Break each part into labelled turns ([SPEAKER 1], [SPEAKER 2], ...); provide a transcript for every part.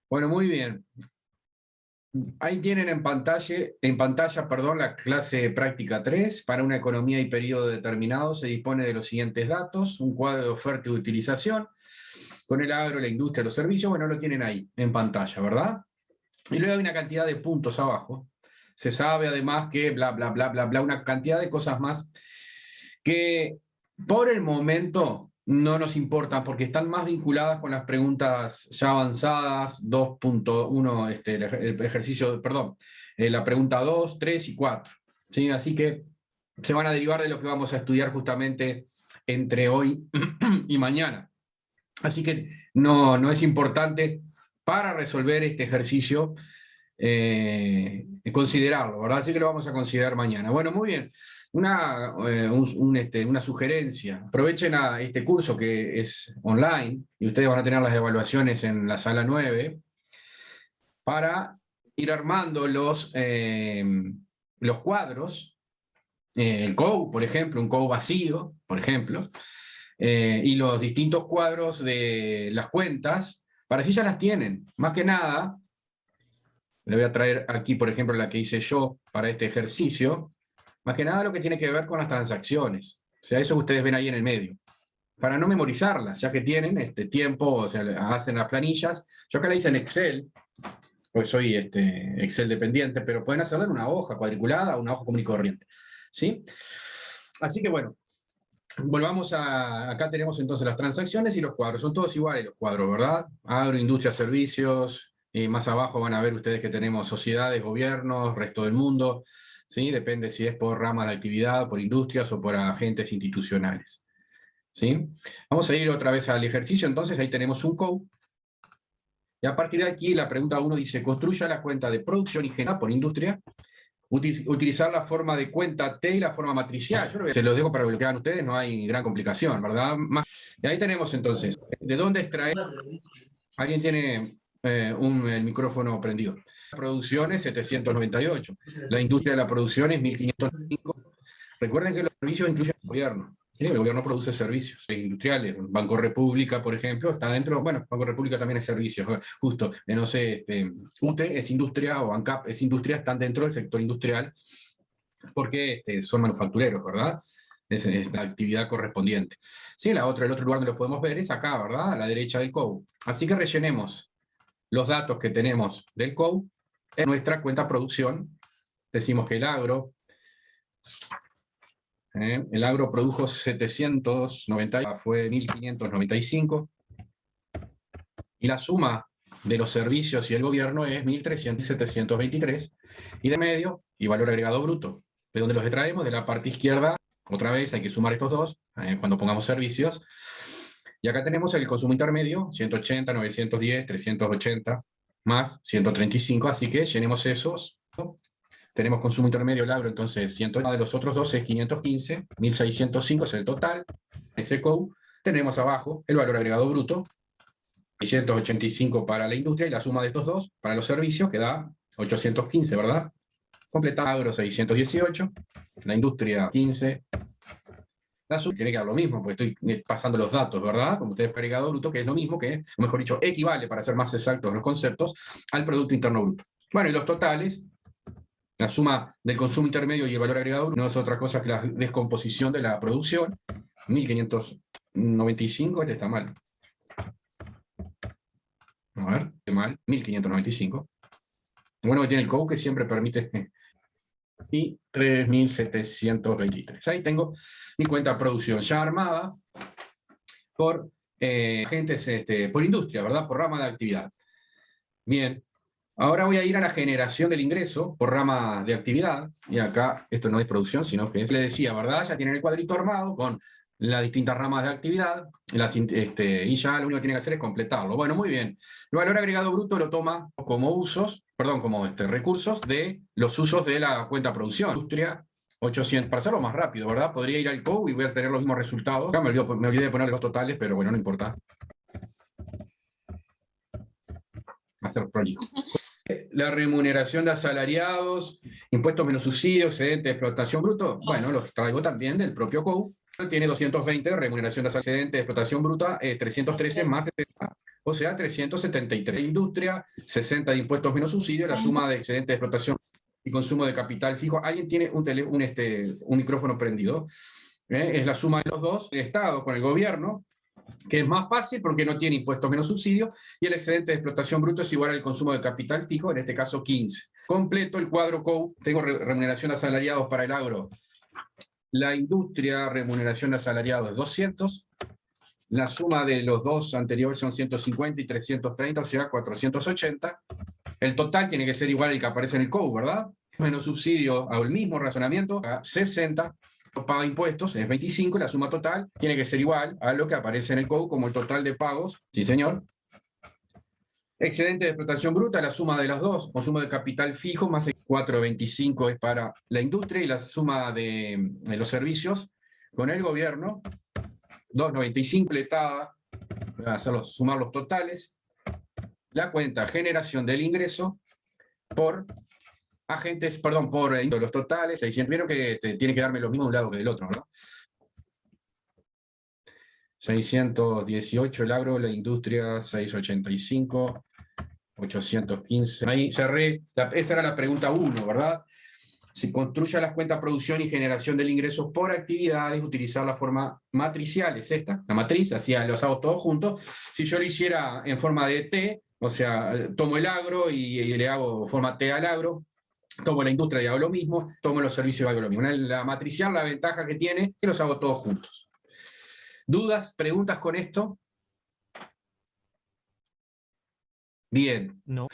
[SPEAKER 1] Bueno, muy bien. Ahí tienen en pantalla, perdón, la clase práctica 3. Para una economía y periodo determinado se dispone de los siguientes datos: un cuadro de oferta y de utilización, con el agro, la industria, los servicios. Bueno, lo tienen ahí en pantalla, ¿verdad? Y luego hay una cantidad de puntos abajo. Se sabe además que bla, bla, bla, bla, bla, una cantidad de cosas más que por el momento no nos importan porque están más vinculadas con las preguntas ya avanzadas, 2.1, el ejercicio, perdón, la pregunta 2, 3 y 4. ¿Sí? Así que se van a derivar de lo que vamos a estudiar justamente entre hoy y mañana. Así que no es importante para resolver este ejercicio considerarlo, ¿verdad? Así que lo vamos a considerar mañana. Bueno, muy bien. Una sugerencia. Aprovechen a este curso que es online y ustedes van a tener las evaluaciones en la sala 9 para ir armando los cuadros, el COU, por ejemplo, un COU vacío, por ejemplo, y los distintos cuadros de las cuentas, para si ya las tienen. Más que nada, le voy a traer aquí, por ejemplo, la que hice yo para este ejercicio. Más que nada lo que tiene que ver con las transacciones. O sea, eso que ustedes ven ahí en el medio. Para no memorizarlas, ya que tienen este tiempo, o sea, hacen las planillas. Yo acá la hice en Excel, pues soy Excel dependiente, pero pueden hacerlo en una hoja cuadriculada o una hoja común y corriente. ¿Sí? Así que bueno, volvamos a... Acá tenemos entonces las transacciones y los cuadros. Son todos iguales los cuadros, ¿verdad? Agro, industria, servicios. Y más abajo van a ver ustedes que tenemos sociedades, gobiernos, resto del mundo. ¿Sí? Depende si es por rama de actividad, por industrias o por agentes institucionales. ¿Sí? Vamos a ir otra vez al ejercicio. Entonces ahí tenemos un COU. Y a partir de aquí la pregunta 1 dice: construya la cuenta de producción y generada por industria. Utilizar la forma de cuenta T y la forma matricial. Se los dejo para que lo que hagan ustedes, no hay gran complicación, ¿verdad? Y ahí tenemos entonces, ¿de dónde extraer? ¿Alguien tiene el micrófono prendido? La producción es 798. La industria de la producción es 1505. Recuerden que los servicios incluyen el gobierno. ¿Sí? El gobierno produce servicios industriales. Banco República, por ejemplo, está dentro. Bueno, Banco República también es servicios. Justo, no sé, UTE es industria o ANCAP es industria, están dentro del sector industrial porque son manufactureros, ¿verdad? Es la actividad correspondiente. Sí, el otro lugar donde lo podemos ver es acá, ¿verdad? A la derecha del COU. Así que rellenemos los datos que tenemos del COU en nuestra cuenta producción. Decimos que el agro produjo 790, fue 1595, y la suma de los servicios y el gobierno es 1323, y de medio, y valor agregado bruto. ¿De dónde los extraemos? De la parte izquierda. Otra vez hay que sumar estos dos cuando pongamos servicios. Y acá tenemos el consumo intermedio: 180, 910, 380, más 135, así que llenemos esos. Tenemos consumo intermedio el agro, entonces 100 de los otros dos es 515, 1605 es el total, ese COU. Tenemos abajo el valor agregado bruto, 685 para la industria, y la suma de estos dos para los servicios que da 815, ¿verdad? Completamos agro 618, la industria 15, la suma tiene que dar lo mismo, porque estoy pasando los datos, ¿verdad? Como ustedes, agregado bruto, que es lo mismo que, o mejor dicho, equivale, para ser más exactos los conceptos, al Producto Interno Bruto. Bueno, y los totales, la suma del consumo intermedio y el valor agregado no es otra cosa que la descomposición de la producción. 1595, este está mal. A ver, qué mal, 1595. Bueno, que tiene el COU que siempre permite. Y 3723. Ahí tengo mi cuenta de producción ya armada por agentes, por industria, ¿verdad? Por rama de actividad. Bien. Ahora voy a ir a la generación del ingreso por rama de actividad, y acá esto no es producción, sino que le decía, ¿verdad? Ya tienen el cuadrito armado con las distintas ramas de actividad, y ya lo único que tiene que hacer es completarlo. Bueno, muy bien. El valor agregado bruto lo toma como recursos de los usos de la cuenta producción. Industria 800, para hacerlo más rápido, ¿verdad? Podría ir al COU y voy a tener los mismos resultados. Acá me olvidé de poner los totales, pero bueno, no importa. Va a ser prolijo. La remuneración de asalariados, impuestos menos subsidios, excedente de explotación bruto, bueno, los traigo también del propio COU. Tiene 220, remuneración de excedente de explotación bruta, es 313 más o sea, 373. Industria, 60 de impuestos menos subsidios, la suma de excedente de explotación y consumo de capital fijo. ¿Alguien tiene un micrófono prendido? Es la suma de los dos, el Estado con el gobierno, que es más fácil porque no tiene impuestos menos subsidios, y el excedente de explotación bruto es igual al consumo de capital fijo, en este caso 15. Completo el cuadro COU, tengo remuneración de asalariados para el agro. La industria, remuneración de asalariados es 200. La suma de los dos anteriores son 150 y 330, o sea, 480. El total tiene que ser igual al que aparece en el COU, ¿verdad? Menos subsidio, hago el mismo razonamiento, a 60. Paga impuestos es 25, y la suma total tiene que ser igual a lo que aparece en el COU como el total de pagos. Sí, señor. Excedente de explotación bruta, la suma de las dos, consumo de capital fijo más 425 es para la industria, y la suma de los servicios con el gobierno, 295 completada, voy a sumar los totales, la cuenta generación del ingreso por agentes, perdón, por los totales, 600, vieron que tiene que darme lo mismo de un lado que del otro, ¿no? 618 el agro, la industria 685, 815. Ahí cerré, esa era la pregunta 1, ¿verdad? Si construya las cuentas producción y generación del ingreso por actividades, utilizar la forma matricial, es esta, la matriz, así los hago todos juntos. Si yo lo hiciera en forma de T, o sea, tomo el agro y le hago forma T al agro, tomo la industria y hago lo mismo, tomo los servicios y hago lo mismo. La matricial, la ventaja que tiene es que los hago todos juntos. ¿Dudas, preguntas con esto? Bien.
[SPEAKER 2] No.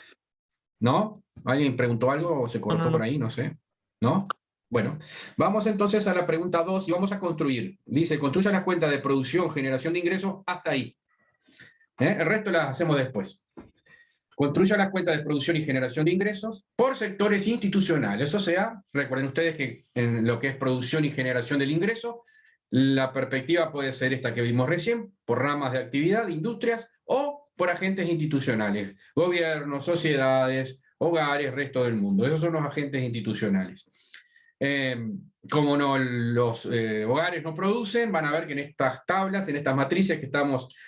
[SPEAKER 1] ¿No? ¿Alguien preguntó algo o se cortó por ahí? No sé. ¿No? Bueno, vamos entonces a la pregunta 2 y vamos a construir. Dice, construya las cuentas de producción, generación de ingresos, hasta ahí. El resto las hacemos después. Construya las cuentas de producción y generación de ingresos por sectores institucionales. O sea, recuerden ustedes que en lo que es producción y generación del ingreso, la perspectiva puede ser esta que vimos recién, por ramas de actividad, industrias, o por agentes institucionales, gobiernos, sociedades, hogares, resto del mundo. Esos son los agentes institucionales. Como los hogares no producen, van a ver que en estas tablas, en estas matrices que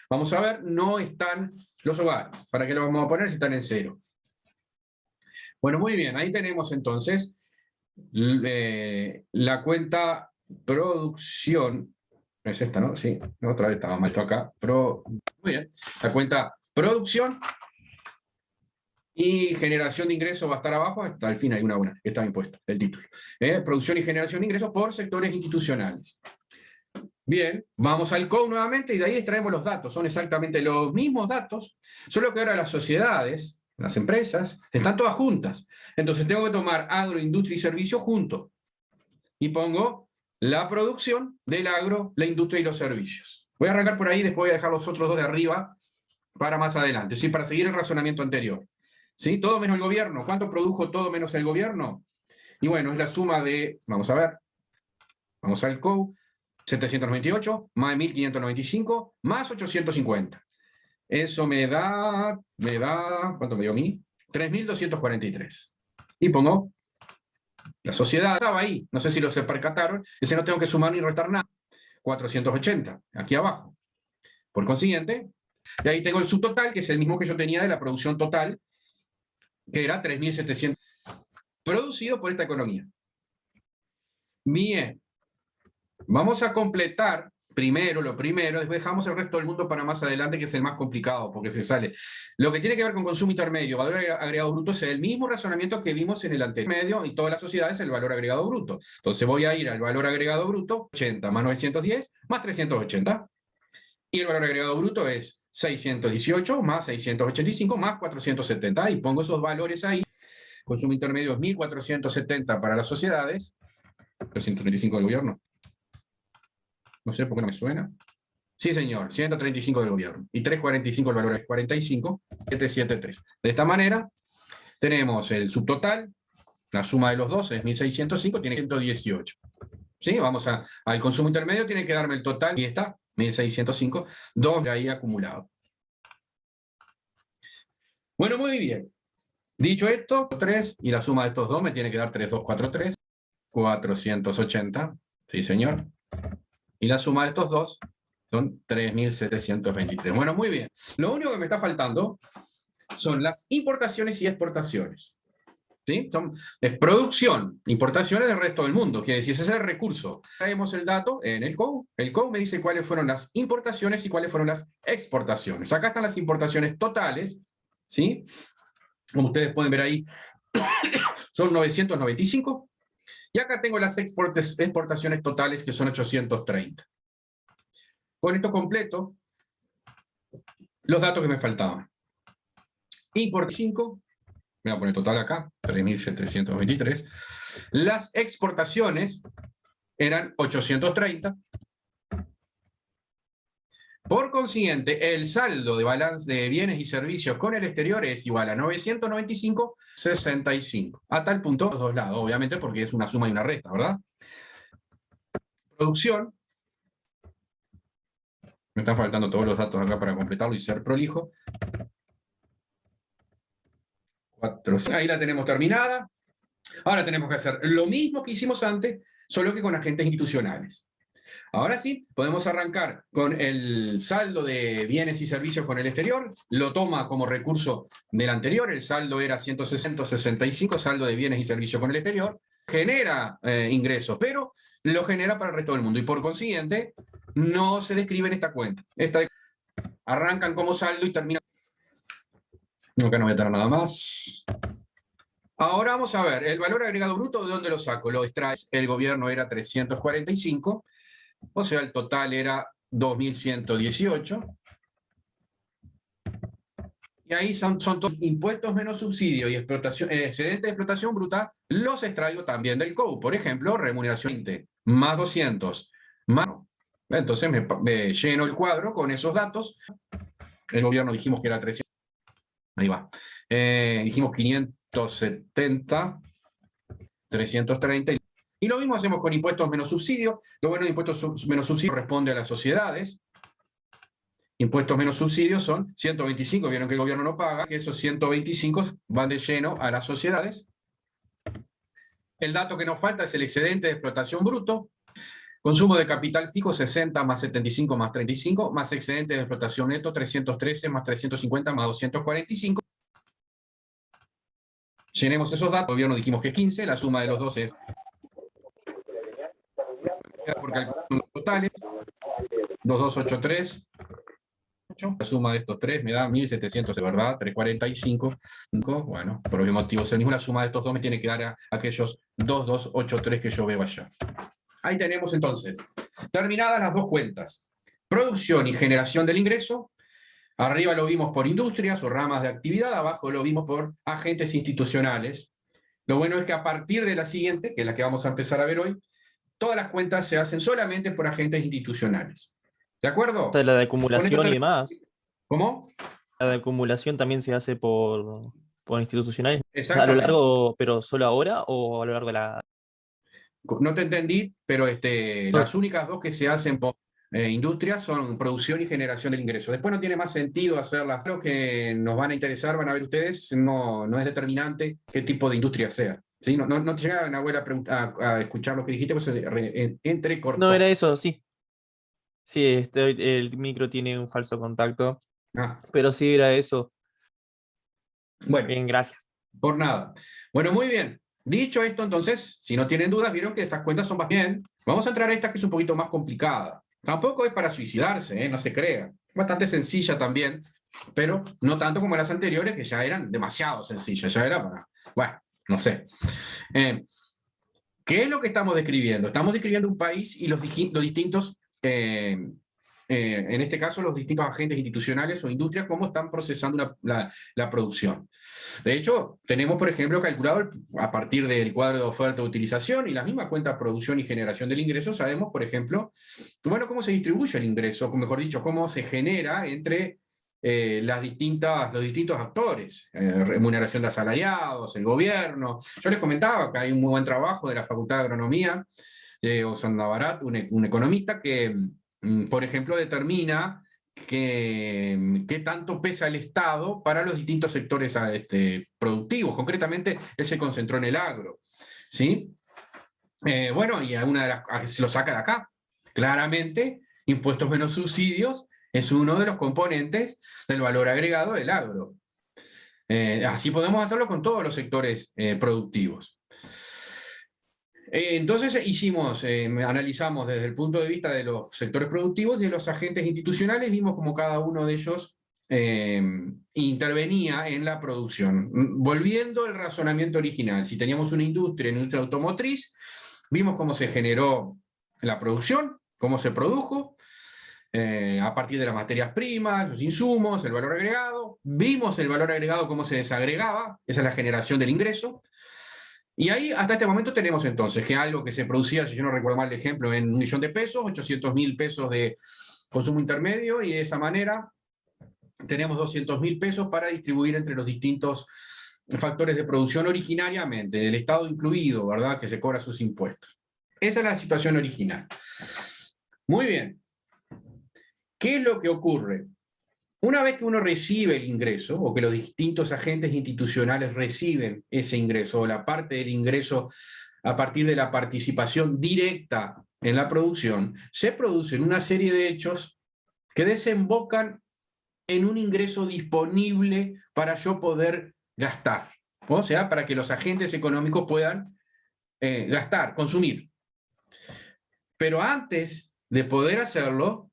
[SPEAKER 1] vamos a ver, no están los hogares. ¿Para qué lo vamos a poner si están en 0? Bueno, muy bien, ahí tenemos entonces la cuenta producción. Es esta, ¿no? Sí, otra vez estaba mal esto acá. Muy bien, la cuenta producción y generación de ingresos va a estar abajo, hasta el fin hay una buena, que está impuesta, el título. Producción y generación de ingresos por sectores institucionales. Bien, vamos al COU nuevamente y de ahí extraemos los datos. Son exactamente los mismos datos, solo que ahora las sociedades, las empresas, están todas juntas. Entonces tengo que tomar agro, industria y servicio juntos. Y pongo la producción del agro, la industria y los servicios. Voy a arrancar por ahí, después voy a dejar los otros dos de arriba para más adelante, ¿sí? Para seguir el razonamiento anterior. ¿Sí? Todo menos el gobierno. ¿Cuánto produjo todo menos el gobierno? Y bueno, es la suma de, vamos a ver, vamos al COU, 798 más 1595 más 850. Eso me da, ¿cuánto me dio a mí? 3243. Y pongo, la sociedad estaba ahí, no sé si lo se percataron, ese no tengo que sumar ni restar nada. 480, aquí abajo. Por consiguiente, de ahí tengo el subtotal, que es el mismo que yo tenía de la producción total, que era 3.700, producido por esta economía. Bien, vamos a completar primero lo primero, después dejamos el resto del mundo para más adelante, que es el más complicado, porque se sale. Lo que tiene que ver con consumo intermedio, valor agregado bruto, es el mismo razonamiento que vimos en el anterior, medio, y todas las sociedades el valor agregado bruto. Entonces voy a ir al valor agregado bruto, 80 más 910 más 380. Y el valor agregado bruto es 618 más 685 más 470. Y pongo esos valores ahí. Consumo intermedio es 1.470 para las sociedades. 235 del gobierno. No sé por qué no me suena. Sí, señor, 135 del gobierno. Y 345 el valor es 45, 773. De esta manera, tenemos el subtotal, la suma de los dos es 1.605, tiene 118. ¿Sí? Vamos al consumo intermedio, tiene que darme el total, y está, 1.605, 2 ahí acumulado. Bueno, muy bien. Dicho esto, 3, y la suma de estos dos me tiene que dar 3.243, 480, sí señor. Y la suma de estos dos Son 3.723. Bueno, muy bien. Lo único que me está faltando son las importaciones y exportaciones. ¿Sí? Es producción, importaciones del resto del mundo, quiere decir, ese es el recurso. Traemos el dato en el COU. El COU me dice cuáles fueron las importaciones y cuáles fueron las exportaciones. Acá están las importaciones totales, ¿sí? Como ustedes pueden ver ahí, son 995. Y acá tengo las exportaciones totales, que son 830. Con esto completo los datos que me faltaban. Import 5, me voy a poner total acá, 3.723. Las exportaciones eran 830. Por consiguiente, el saldo de balance de bienes y servicios con el exterior es igual a 995,65. A tal punto, los dos lados, obviamente, porque es una suma y una resta, ¿verdad? Producción. Me están faltando todos los datos acá para completarlo y ser prolijo. 4, ahí la tenemos terminada. Ahora tenemos que hacer lo mismo que hicimos antes, solo que con agentes institucionales. Ahora sí, podemos arrancar con el saldo de bienes y servicios con el exterior. Lo toma como recurso del anterior. El saldo era 165, saldo de bienes y servicios con el exterior. Genera ingresos, pero lo genera para el resto del mundo. Y por consiguiente, no se describe en esta cuenta. Arrancan como saldo y terminan. Acá no voy a tener nada más. Ahora vamos a ver, el valor agregado bruto, ¿de dónde lo saco? Lo extraes, el gobierno era 345, o sea, el total era 2.118. Y ahí son todos impuestos menos subsidio y explotación, excedente de explotación bruta, los extraigo también del COU. Por ejemplo, remuneración 20, más 200, más... Entonces me lleno el cuadro con esos datos. El gobierno dijimos que era 300. Ahí va. Dijimos 570, 330. Y lo mismo hacemos con impuestos menos subsidio. Lo bueno de impuestos menos subsidio corresponde a las sociedades. Impuestos menos subsidios son 125, vieron que el gobierno no paga, que esos 125 van de lleno a las sociedades. El dato que nos falta es el excedente de explotación bruto. Consumo de capital fijo 60 más 75 más 35, más excedente de explotación neto 313 más 350 más 245. Llenemos esos datos, el gobierno dijimos que es 15, la suma de los dos es... Porque son los totales, 2283, la suma de estos tres me da 1.700, de verdad, 345, bueno, por obvio motivo es el mismo, la suma de estos dos me tiene que dar a aquellos 2283 que yo veo allá. Ahí tenemos entonces, terminadas las dos cuentas, producción y generación del ingreso. Arriba lo vimos por industrias o ramas de actividad, abajo lo vimos por agentes institucionales. Lo bueno es que a partir de la siguiente, que es la que vamos a empezar a ver hoy, todas las cuentas se hacen solamente por agentes institucionales. ¿De acuerdo?
[SPEAKER 2] O sea, la de acumulación y demás.
[SPEAKER 1] ¿Cómo?
[SPEAKER 2] La de acumulación también se hace por institucionales. O sea, a lo
[SPEAKER 1] Exactamente.
[SPEAKER 2] largo, pero solo ahora o a lo largo de la...
[SPEAKER 1] No te entendí, pero las únicas dos que se hacen por industria son producción y generación del ingreso. Después no tiene más sentido hacerlas. Lo que nos van a interesar, van a ver ustedes, no es determinante qué tipo de industria sea. ¿Sí? No te llegaban a escuchar lo que dijiste, pues entrecortó.
[SPEAKER 2] No, era eso, sí. Sí, el micro tiene un falso contacto,
[SPEAKER 1] Ah,
[SPEAKER 2] pero sí era eso.
[SPEAKER 1] bueno,
[SPEAKER 2] Bien, gracias.
[SPEAKER 1] por nada. Bueno, muy bien. Dicho esto, entonces, si no tienen dudas, vieron que esas cuentas son bastante bien. Vamos a entrar a esta que es un poquito más complicada. Tampoco es para suicidarse, no se crea. Bastante sencilla también, pero no tanto como las anteriores, que ya eran demasiado sencillas. Ya era para, bueno, no sé. ¿Qué es lo que estamos describiendo? Estamos describiendo un país y los distintos, en este caso, los distintos agentes institucionales o industrias, cómo están procesando la producción. De hecho, tenemos, por ejemplo, calculado a partir del cuadro de oferta de utilización y la misma cuenta producción y generación del ingreso, sabemos, por ejemplo, bueno, cómo se distribuye el ingreso, o mejor dicho, cómo se genera entre los distintos actores, remuneración de asalariados, el gobierno. Yo les comentaba que hay un muy buen trabajo de la Facultad de Agronomía, Osanda Barat, un economista que, por ejemplo, determina qué tanto pesa el Estado para los distintos sectores productivos. Concretamente, él se concentró en el agro. ¿Sí? Bueno, y se lo saca de acá. Claramente, Impuestos menos subsidios es uno de los componentes del valor agregado del agro. Así podemos hacerlo con todos los sectores productivos. Entonces analizamos desde el punto de vista de los sectores productivos y de los agentes institucionales, vimos cómo cada uno de ellos intervenía en la producción. Volviendo al razonamiento original, si teníamos una industria automotriz, vimos cómo se generó la producción, cómo se produjo, a partir de las materias primas, los insumos, el valor agregado. Vimos el valor agregado, cómo se desagregaba, esa es la generación del ingreso. Y ahí, hasta este momento, tenemos entonces que algo que se producía, si yo no recuerdo mal el ejemplo, en 1 millón de pesos, 800.000 pesos de consumo intermedio, y de esa manera tenemos 200.000 pesos para distribuir entre los distintos factores de producción originariamente, el Estado incluido, ¿verdad?, que se cobra sus impuestos. Esa es la situación original. Muy bien. ¿Qué es lo que ocurre? Una vez que uno recibe el ingreso, o que los distintos agentes institucionales reciben ese ingreso, o la parte del ingreso a partir de la participación directa en la producción, se producen una serie de hechos que desembocan en un ingreso disponible para yo poder gastar. O sea, para que los agentes económicos puedan gastar, consumir. Pero antes de poder hacerlo,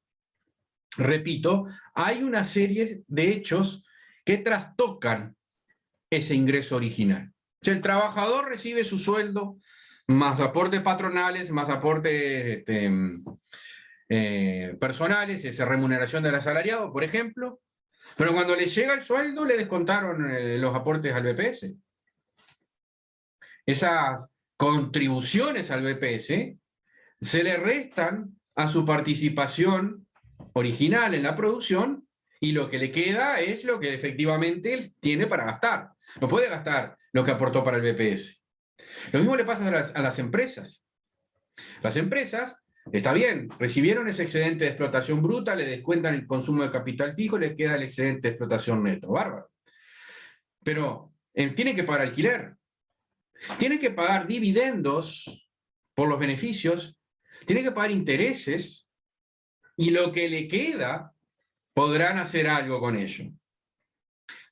[SPEAKER 1] repito, hay una serie de hechos que trastocan ese ingreso original. O sea, el trabajador recibe su sueldo, más aportes patronales, más aportes personales, esa remuneración del asalariado, por ejemplo, pero cuando le llega el sueldo le descontaron los aportes al BPS. Esas contribuciones al BPS se le restan a su participación original en la producción, y lo que le queda es lo que efectivamente él tiene para gastar. No puede gastar lo que aportó para el BPS. Lo mismo le pasa a las empresas. Las empresas, está bien, recibieron ese excedente de explotación bruta, le descuentan el consumo de capital fijo, les queda el excedente de explotación neto. Bárbaro. Pero tienen que pagar alquiler, tienen que pagar dividendos por los beneficios, tienen que pagar intereses, y lo que le queda podrán hacer algo con ello.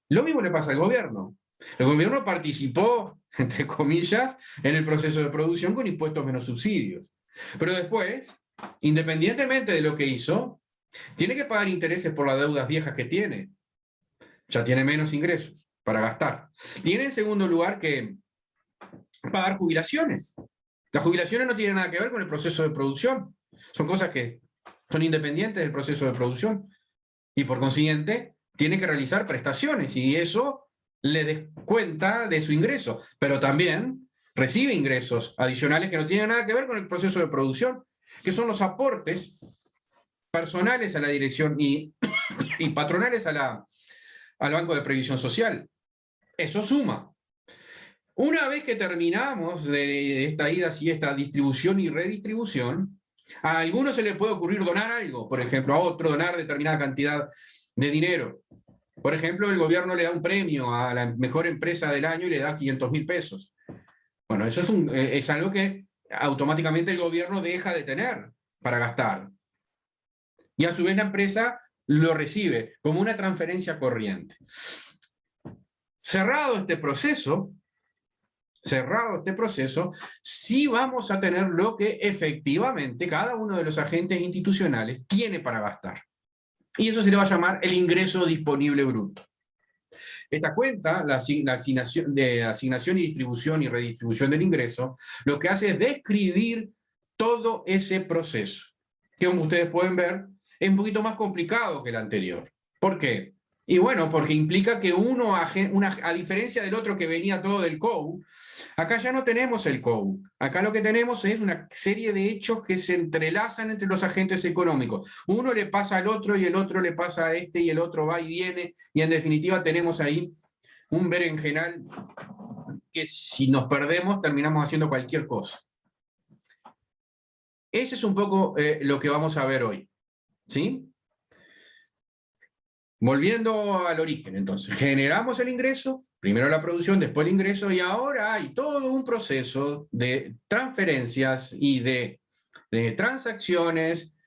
[SPEAKER 1] Lo mismo le pasa al gobierno. El gobierno participó, entre comillas, en el proceso de producción con impuestos menos subsidios. Pero después, independientemente de lo que hizo, tiene que pagar intereses por las deudas viejas que tiene. Ya tiene menos ingresos para gastar. Tiene, en segundo lugar, que pagar jubilaciones. Las jubilaciones no tienen nada que ver con el proceso de producción. Son cosas que son independientes del proceso de producción. Y por consiguiente, tiene que realizar prestaciones, y eso le descuenta de su ingreso. Pero también recibe ingresos adicionales que no tienen nada que ver con el proceso de producción, que son los aportes personales a la dirección y patronales al Banco de Previsión Social. Eso suma. Una vez que terminamos de esta ida y esta distribución y redistribución, a algunos se les puede ocurrir donar algo, por ejemplo, a otro donar determinada cantidad de dinero. Por ejemplo, el gobierno le da un premio a la mejor empresa del año y le da 500.000 pesos. Bueno, eso es algo que automáticamente el gobierno deja de tener para gastar. Y a su vez la empresa lo recibe como una transferencia corriente. Cerrado este proceso, sí vamos a tener lo que efectivamente cada uno de los agentes institucionales tiene para gastar. Y eso se le va a llamar el ingreso disponible bruto. Esta cuenta, la asignación y distribución y redistribución del ingreso, lo que hace es describir todo ese proceso, que como ustedes pueden ver, es un poquito más complicado que el anterior. ¿Por qué? Y bueno, porque implica que a diferencia del otro que venía todo del COU, acá ya no tenemos el COU. Acá lo que tenemos es una serie de hechos que se entrelazan entre los agentes económicos. Uno le pasa al otro y el otro le pasa a este y el otro va y viene, y en definitiva tenemos ahí un berenjenal que si nos perdemos terminamos haciendo cualquier cosa. Ese es un poco lo que vamos a ver hoy. ¿Sí? Volviendo al origen, entonces, generamos el ingreso, primero la producción, después el ingreso, y ahora hay todo un proceso de transferencias y de transacciones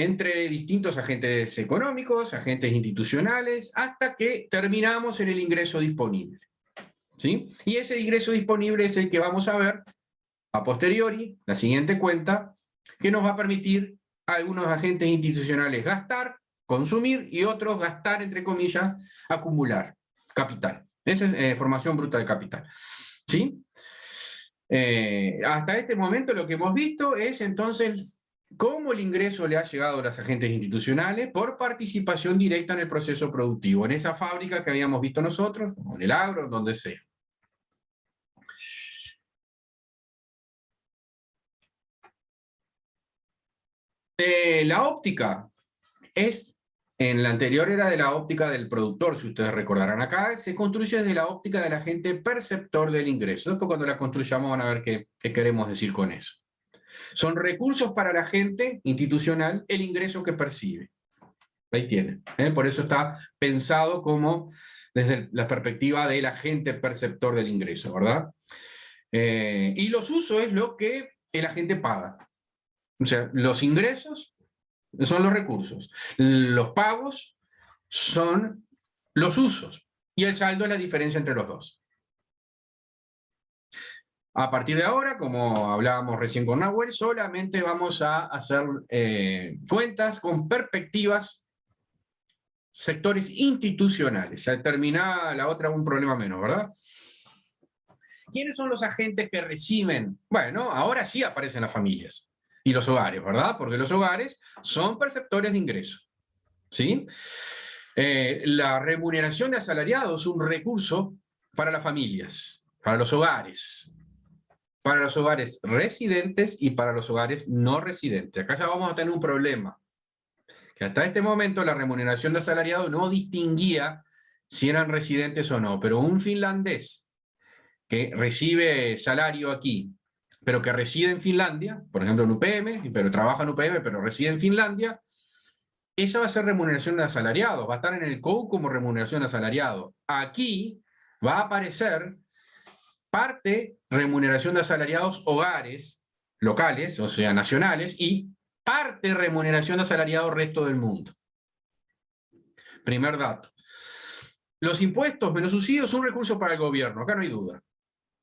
[SPEAKER 1] entre distintos agentes económicos, agentes institucionales, hasta que terminamos en el ingreso disponible. ¿Sí? Y ese ingreso disponible es el que vamos a ver a posteriori, la siguiente cuenta, que nos va a permitir a algunos agentes institucionales gastar, consumir, y otros gastar, entre comillas, acumular capital. Esa es formación bruta de capital. ¿Sí? Hasta este momento lo que hemos visto es entonces cómo el ingreso le ha llegado a los agentes institucionales por participación directa en el proceso productivo, en esa fábrica que habíamos visto nosotros, o en el agro, donde sea. La óptica es, en la anterior era de la óptica del productor, si ustedes recordarán. Acá se construye desde la óptica del agente perceptor del ingreso. Después cuando la construyamos van a ver qué queremos decir con eso. Son recursos para el agente institucional el ingreso que percibe. Ahí tienen. Por eso está pensado como desde la perspectiva del agente perceptor del ingreso, ¿verdad? Y los usos es lo que el agente paga. O sea, los ingresos son los recursos, los pagos son los usos, y el saldo es la diferencia entre los dos. A partir de ahora, como hablábamos recién con Nahuel, solamente vamos a hacer cuentas con perspectivas sectores institucionales. Al terminar la otra, un problema menos, ¿verdad? ¿Quiénes son los agentes que reciben? Bueno, ahora sí aparecen las familias y los hogares, ¿verdad? Porque los hogares son perceptores de ingresos, ¿sí? La remuneración de asalariados es un recurso para las familias, para los hogares residentes y para los hogares no residentes. Acá ya vamos a tener un problema, que hasta este momento la remuneración de asalariado no distinguía si eran residentes o no, pero un finlandés que recibe salario aquí, pero que reside en Finlandia, por ejemplo en UPM, pero trabaja en UPM, pero reside en Finlandia, esa va a ser remuneración de asalariado, va a estar en el COU como remuneración de asalariado. Aquí va a aparecer parte remuneración de asalariados hogares locales, o sea, nacionales, y parte remuneración de asalariados resto del mundo. Primer dato. Los impuestos menos subsidios son un recurso para el gobierno, acá no hay duda.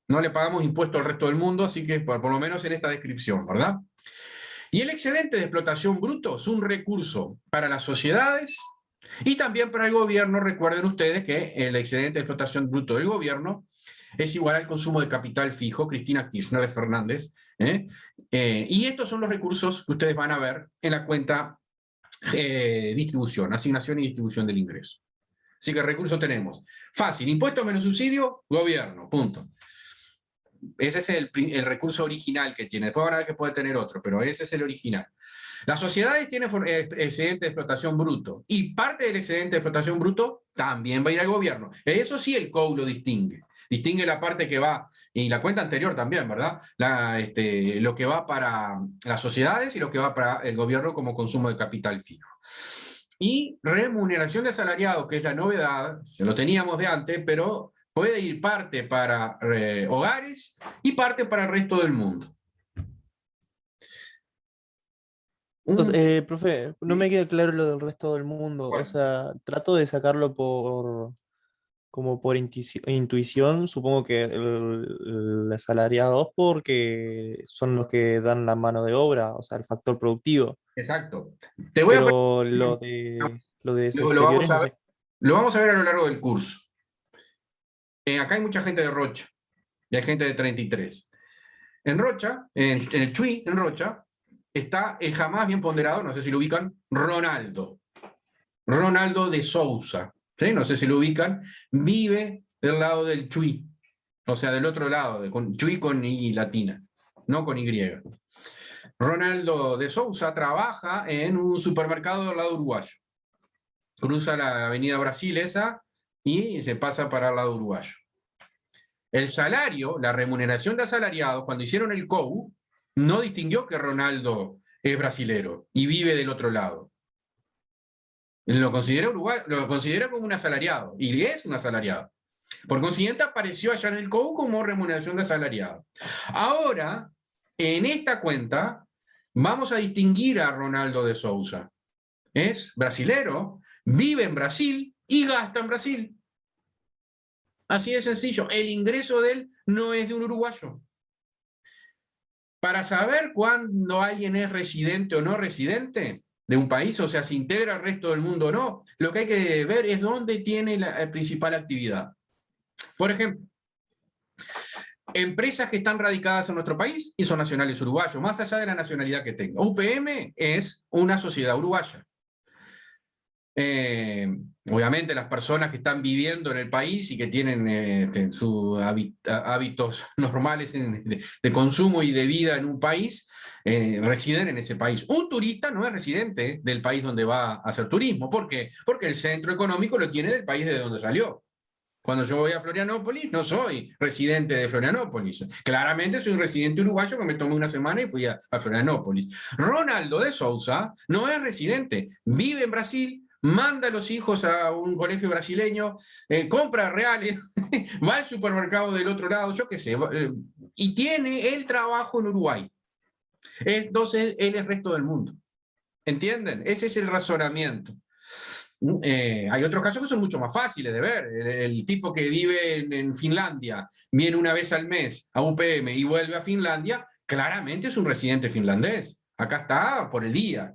[SPEAKER 1] No le pagamos impuestos al resto del mundo, así que por lo menos en esta descripción, ¿verdad? Y el excedente de explotación bruto es un recurso para las sociedades y también para el gobierno. Recuerden ustedes que el excedente de explotación bruto del gobierno es igual al consumo de capital fijo, Cristina Kirchner de Fernández. Y estos son los recursos que ustedes van a ver en la cuenta distribución, asignación y distribución del ingreso. Así que recursos tenemos. Fácil, impuesto menos subsidio, gobierno, punto. Ese es el recurso original que tiene. Después van a ver que puede tener otro, pero ese es el original. Las sociedades tienen excedente de explotación bruto, y parte del excedente de explotación bruto también va a ir al gobierno. Eso sí el COU lo distingue. Distingue la parte que va, y la cuenta anterior también, ¿verdad? Lo que va para las sociedades y lo que va para el gobierno como consumo de capital fijo. Y remuneración de asalariados, que es la novedad, se lo teníamos de antes, pero puede ir parte para hogares y parte para el resto del mundo.
[SPEAKER 2] Entonces, profe, no me queda claro lo del resto del mundo.
[SPEAKER 1] Bueno.
[SPEAKER 2] O sea, trato de sacarlo como por intuición. Supongo que el asalariado, porque son los que dan la mano de obra, o sea, el factor productivo.
[SPEAKER 1] Exacto.
[SPEAKER 2] Pero lo de
[SPEAKER 1] Lo vamos
[SPEAKER 2] exteriores,
[SPEAKER 1] a
[SPEAKER 2] no
[SPEAKER 1] ver,
[SPEAKER 2] sé.
[SPEAKER 1] lo vamos a ver a lo largo del curso. Acá hay mucha gente de Rocha y hay gente de 33. En Rocha, en el Chuy, en Rocha, está el jamás bien ponderado, no sé si lo ubican, Ronaldo. Ronaldo de Sousa, ¿sí? No sé si lo ubican, vive del lado del Chuy, o sea, del otro lado, con Chuy con I latina, no con Y. Ronaldo de Sousa trabaja en un supermercado del lado uruguayo. Cruza la avenida Brasil esa y se pasa para el lado uruguayo. El salario, la remuneración de asalariados, cuando hicieron el COU, no distinguió que Ronaldo es brasilero y vive del otro lado. Lo considera lo considera como un asalariado, y es un asalariado. Por consiguiente, apareció allá en el COU como remuneración de asalariado. Ahora, en esta cuenta, Vamos a distinguir a Ronaldo de Souza. Es brasilero, vive en Brasil y gasta en Brasil. Así de sencillo. El ingreso de él no es de un uruguayo. Para saber cuándo alguien es residente o no residente de un país, o sea, se integra al resto del mundo o no, lo que hay que ver es dónde tiene la principal actividad. Por ejemplo, empresas que están radicadas en nuestro país y son nacionales uruguayos, más allá de la nacionalidad que tenga. UPM es una sociedad uruguaya. Obviamente las personas que están viviendo en el país y que tienen sus hábitos normales de consumo y de vida en un país, residen en ese país. Un turista no es residente del país donde va a hacer turismo. ¿Por qué? Porque el centro económico lo tiene del país de donde salió. Cuando yo voy a Florianópolis, no soy residente de Florianópolis. Claramente soy un residente uruguayo que me tomé una semana y fui a Florianópolis. Ronaldo de Souza no es residente, vive en Brasil, manda a los hijos a un colegio brasileño, compra reales, va al supermercado del otro lado, yo qué sé, y tiene el trabajo en Uruguay. Entonces, él es el resto del mundo. ¿Entienden? Ese es el razonamiento. Hay otros casos que son mucho más fáciles de ver. El tipo que vive en Finlandia, viene una vez al mes a UPM y vuelve a Finlandia, claramente es un residente finlandés. Acá está por el día.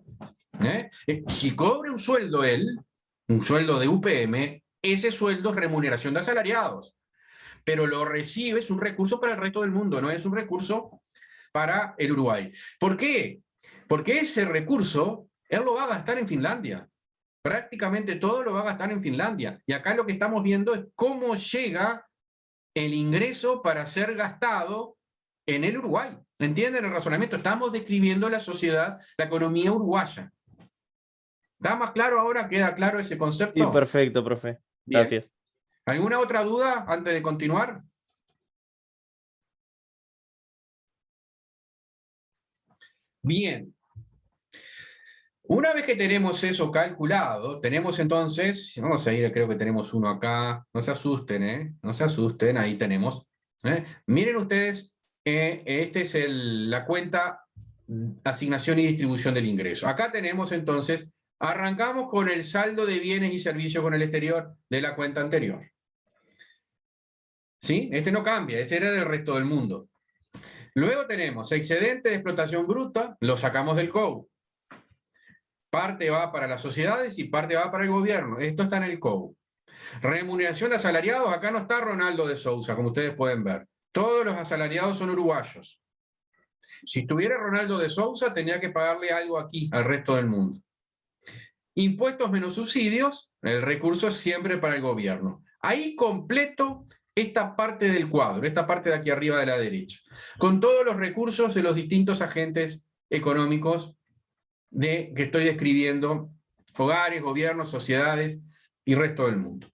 [SPEAKER 1] Si cobra un sueldo él, un sueldo de UPM, ese sueldo es remuneración de asalariados. Pero lo recibe, es un recurso para el resto del mundo, no es un recurso para el Uruguay. ¿Por qué? Porque ese recurso él lo va a gastar en Finlandia. Prácticamente todo lo va a gastar en Finlandia. Y acá lo que estamos viendo es cómo llega el ingreso para ser gastado en el Uruguay. ¿Entienden el razonamiento? Estamos describiendo la sociedad, la economía uruguaya. ¿Está más claro ahora? ¿Queda claro ese concepto?
[SPEAKER 2] Sí, perfecto, profe.
[SPEAKER 1] Bien.
[SPEAKER 2] Gracias.
[SPEAKER 1] ¿Alguna otra duda antes de continuar? Bien. Una vez que tenemos eso calculado, tenemos entonces, vamos a ir, creo que tenemos uno acá, no se asusten, no se asusten, ahí tenemos. Miren ustedes, este es la cuenta asignación y distribución del ingreso. Acá tenemos entonces, arrancamos con el saldo de bienes y servicios con el exterior de la cuenta anterior. ¿Sí? Este no cambia, ese era del resto del mundo. Luego tenemos excedente de explotación bruta, lo sacamos del COU. Parte va para las sociedades y parte va para el gobierno. Esto está en el COU. Remuneración de asalariados, acá no está Ronaldo de Souza, como ustedes pueden ver. Todos los asalariados son uruguayos. Si estuviera Ronaldo de Souza, tenía que pagarle algo aquí al resto del mundo. Impuestos menos subsidios, el recurso es siempre para el gobierno. Ahí completo esta parte del cuadro, esta parte de aquí arriba de la derecha, con todos los recursos de los distintos agentes económicos que estoy describiendo, hogares, gobiernos, sociedades y resto del mundo.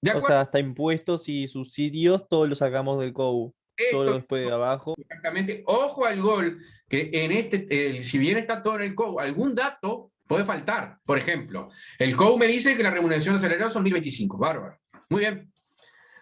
[SPEAKER 1] ¿De
[SPEAKER 2] O
[SPEAKER 1] acuerdo?
[SPEAKER 2] sea, hasta impuestos y subsidios, todos los sacamos del COU. Todo lo
[SPEAKER 1] Esto
[SPEAKER 2] después de abajo.
[SPEAKER 1] exactamente. Ojo al gol, que en si bien está todo en el COU, algún dato puede faltar. Por ejemplo, el COU me dice que la remuneración salarial son 1025, bárbaro. Muy bien.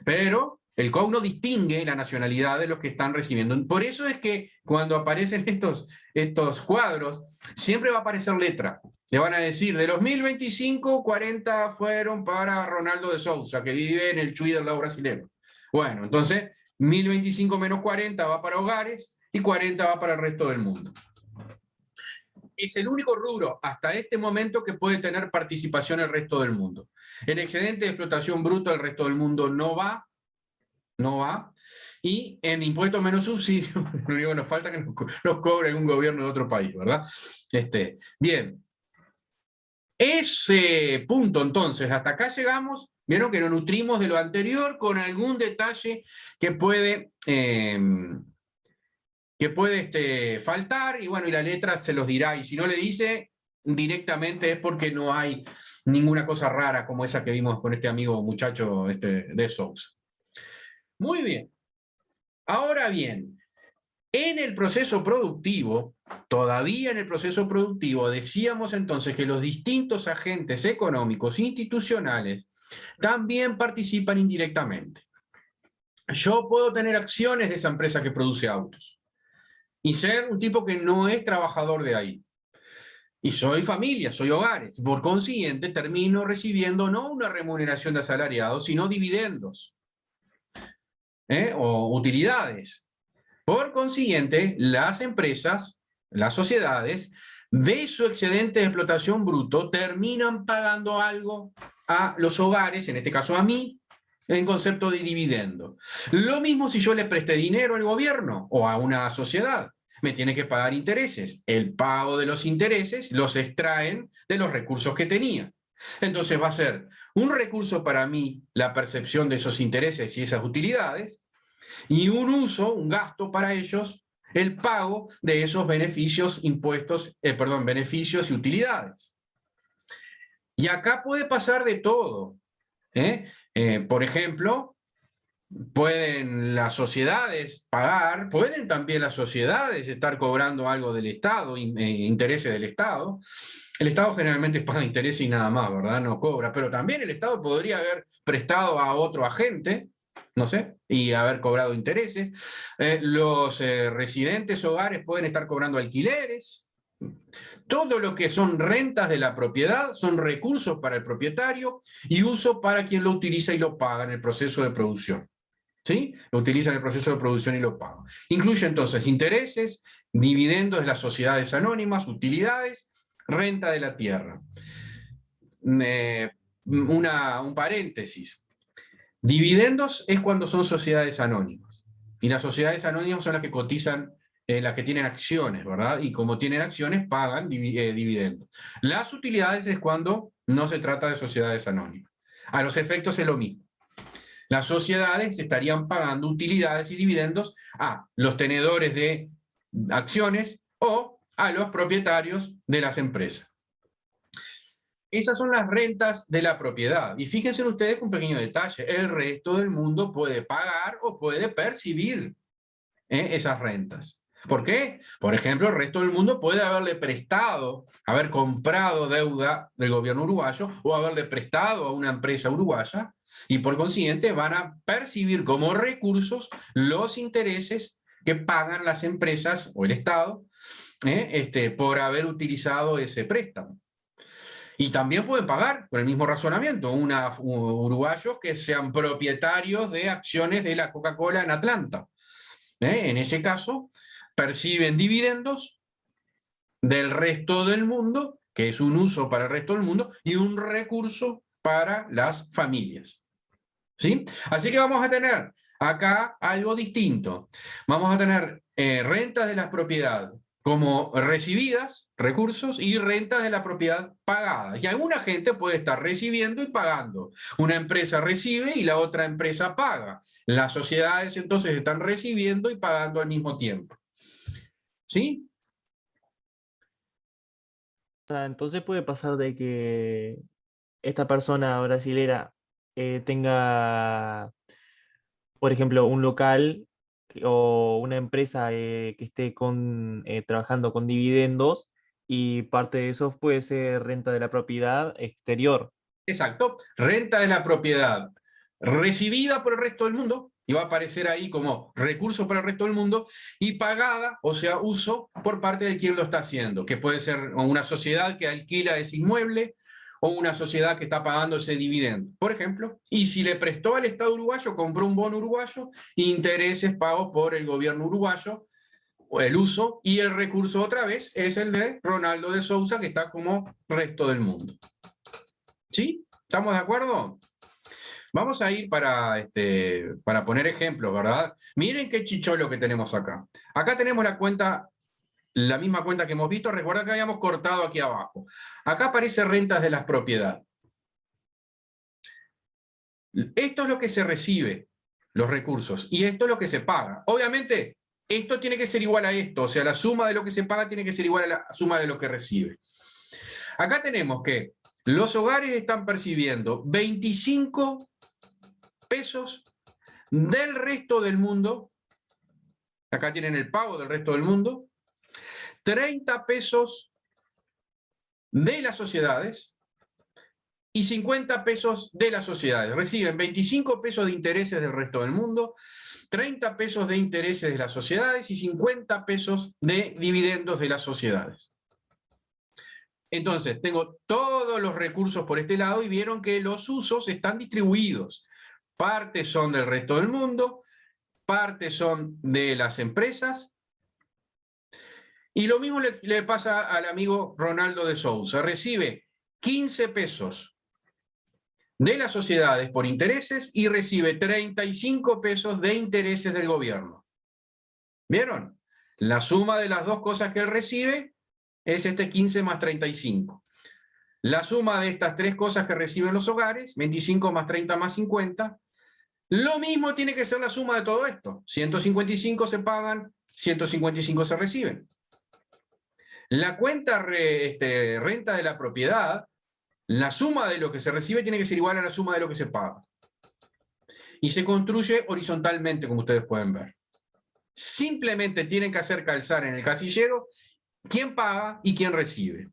[SPEAKER 1] Pero el COU no distingue la nacionalidad de los que están recibiendo. Por eso es que cuando aparecen estos cuadros, siempre va a aparecer letra. Le van a decir, de los 1025, 40 fueron para Ronaldo de Souza, que vive en el Chuy del lado brasileño. Bueno, entonces, 1025 menos 40 va para hogares y 40 va para el resto del mundo. Es el único rubro hasta este momento que puede tener participación el resto del mundo. El excedente de explotación bruto del resto del mundo no va. Y en impuestos menos subsidios, lo único que nos falta es que nos cobre algún gobierno de otro país, ¿verdad? Bien. Ese punto, entonces, hasta acá llegamos. Vieron que nos nutrimos de lo anterior con algún detalle que puede faltar, y bueno, y la letra se los dirá, y si no le dice directamente es porque no hay ninguna cosa rara como esa que vimos con este amigo muchacho de Sousa. Muy bien. Ahora bien, en el proceso productivo, todavía en el proceso productivo, decíamos entonces que los distintos agentes económicos institucionales también participan indirectamente. Yo puedo tener acciones de esa empresa que produce autos. y ser un tipo que no es trabajador de ahí. Y soy familia, soy hogares. Por consiguiente, termino recibiendo no una remuneración de asalariado, sino dividendos, o utilidades. Por consiguiente, las empresas, las sociedades, de su excedente de explotación bruto, terminan pagando algo a los hogares, en este caso a mí, en concepto de dividendo. Lo mismo si yo le presté dinero al gobierno o a una sociedad. Me tiene que pagar intereses. El pago de los intereses los extraen de los recursos que tenía. Entonces va a ser un recurso para mí la percepción de esos intereses y esas utilidades, y un uso, un gasto para ellos, el pago de esos beneficios, beneficios y utilidades. Y acá puede pasar de todo. Por ejemplo, pueden las sociedades pagar, pueden también las sociedades estar cobrando algo del Estado, intereses del Estado. El Estado generalmente paga intereses y nada más, ¿verdad? No cobra, pero también el Estado podría haber prestado a otro agente, no sé, y haber cobrado intereses. Los residentes hogares pueden estar cobrando alquileres. Todo lo que son rentas de la propiedad son recursos para el propietario y uso para quien lo utiliza y lo paga en el proceso de producción. ¿Sí? Lo utiliza en el proceso de producción y lo paga. Incluye entonces intereses, dividendos de las sociedades anónimas, utilidades, renta de la tierra. Un paréntesis. Dividendos es cuando son sociedades anónimas. Y las sociedades anónimas son las que cotizan, las que tienen acciones, ¿verdad? Y como tienen acciones, pagan dividendos. Las utilidades es cuando no se trata de sociedades anónimas. A los efectos es lo mismo. Las sociedades estarían pagando utilidades y dividendos a los tenedores de acciones o a los propietarios de las empresas. Esas son las rentas de la propiedad. Y fíjense ustedes un pequeño detalle. El resto del mundo puede pagar o puede percibir esas rentas. ¿Por qué? Por ejemplo, el resto del mundo puede haberle prestado, haber comprado deuda del gobierno uruguayo o haberle prestado a una empresa uruguaya, y por consiguiente van a percibir como recursos los intereses que pagan las empresas o el Estado por haber utilizado ese préstamo. Y también pueden pagar, por el mismo razonamiento, uruguayos que sean propietarios de acciones de la Coca-Cola en Atlanta. En ese caso, perciben dividendos del resto del mundo, que es un uso para el resto del mundo, y un recurso para las familias. ¿Sí? Así que vamos a tener acá algo distinto. Vamos a tener rentas de las propiedades como recibidas, recursos, y rentas de la propiedad pagadas. Y alguna gente puede estar recibiendo y pagando. Una empresa recibe y la otra empresa paga. Las sociedades entonces están recibiendo y pagando al mismo tiempo. ¿Sí?
[SPEAKER 2] Entonces puede pasar de que esta persona brasilera tenga, por ejemplo, un local o una empresa que esté trabajando con dividendos y parte de eso puede ser renta de la propiedad exterior.
[SPEAKER 1] Exacto. Renta de la propiedad recibida por el resto del mundo, y va a aparecer ahí como recurso para el resto del mundo, y pagada, o sea, uso por parte de quien lo está haciendo, que puede ser una sociedad que alquila ese inmueble o una sociedad que está pagando ese dividendo, por ejemplo. Y si le prestó al Estado uruguayo, compró un bono uruguayo, intereses pagos por el gobierno uruguayo, o el uso, y el recurso otra vez es el de Ronaldo de Sousa, que está como resto del mundo. ¿Sí? ¿Estamos de acuerdo? Vamos a ir para poner ejemplos, ¿verdad? Miren qué chicholo que tenemos acá. Acá tenemos la cuenta, la misma cuenta que hemos visto. Recuerda que habíamos cortado aquí abajo. Acá aparece rentas de las propiedades. Esto es lo que se recibe, los recursos, y esto es lo que se paga. Obviamente, esto tiene que ser igual a esto, o sea, la suma de lo que se paga tiene que ser igual a la suma de lo que recibe. Acá tenemos que los hogares están percibiendo 25 pesos del resto del mundo. Acá tienen el pago del resto del mundo. 30 pesos de las sociedades y 50 pesos de las sociedades. Reciben 25 pesos de intereses del resto del mundo, 30 pesos de intereses de las sociedades y 50 pesos de dividendos de las sociedades. Entonces, tengo todos los recursos por este lado y vieron que los usos están distribuidos. Partes son del resto del mundo, partes son de las empresas. Y lo mismo le pasa al amigo Ronaldo de Sousa. Recibe 15 pesos de las sociedades por intereses y recibe 35 pesos de intereses del gobierno. ¿Vieron? La suma de las dos cosas que él recibe es este 15 más 35. La suma de estas tres cosas que reciben los hogares, 25 más 30 más 50, lo mismo tiene que ser la suma de todo esto. 155 se pagan, 155 se reciben. La cuenta renta de la propiedad, la suma de lo que se recibe tiene que ser igual a la suma de lo que se paga. Y se construye horizontalmente, como ustedes pueden ver. Simplemente tienen que hacer calzar en el casillero quién paga y quién recibe.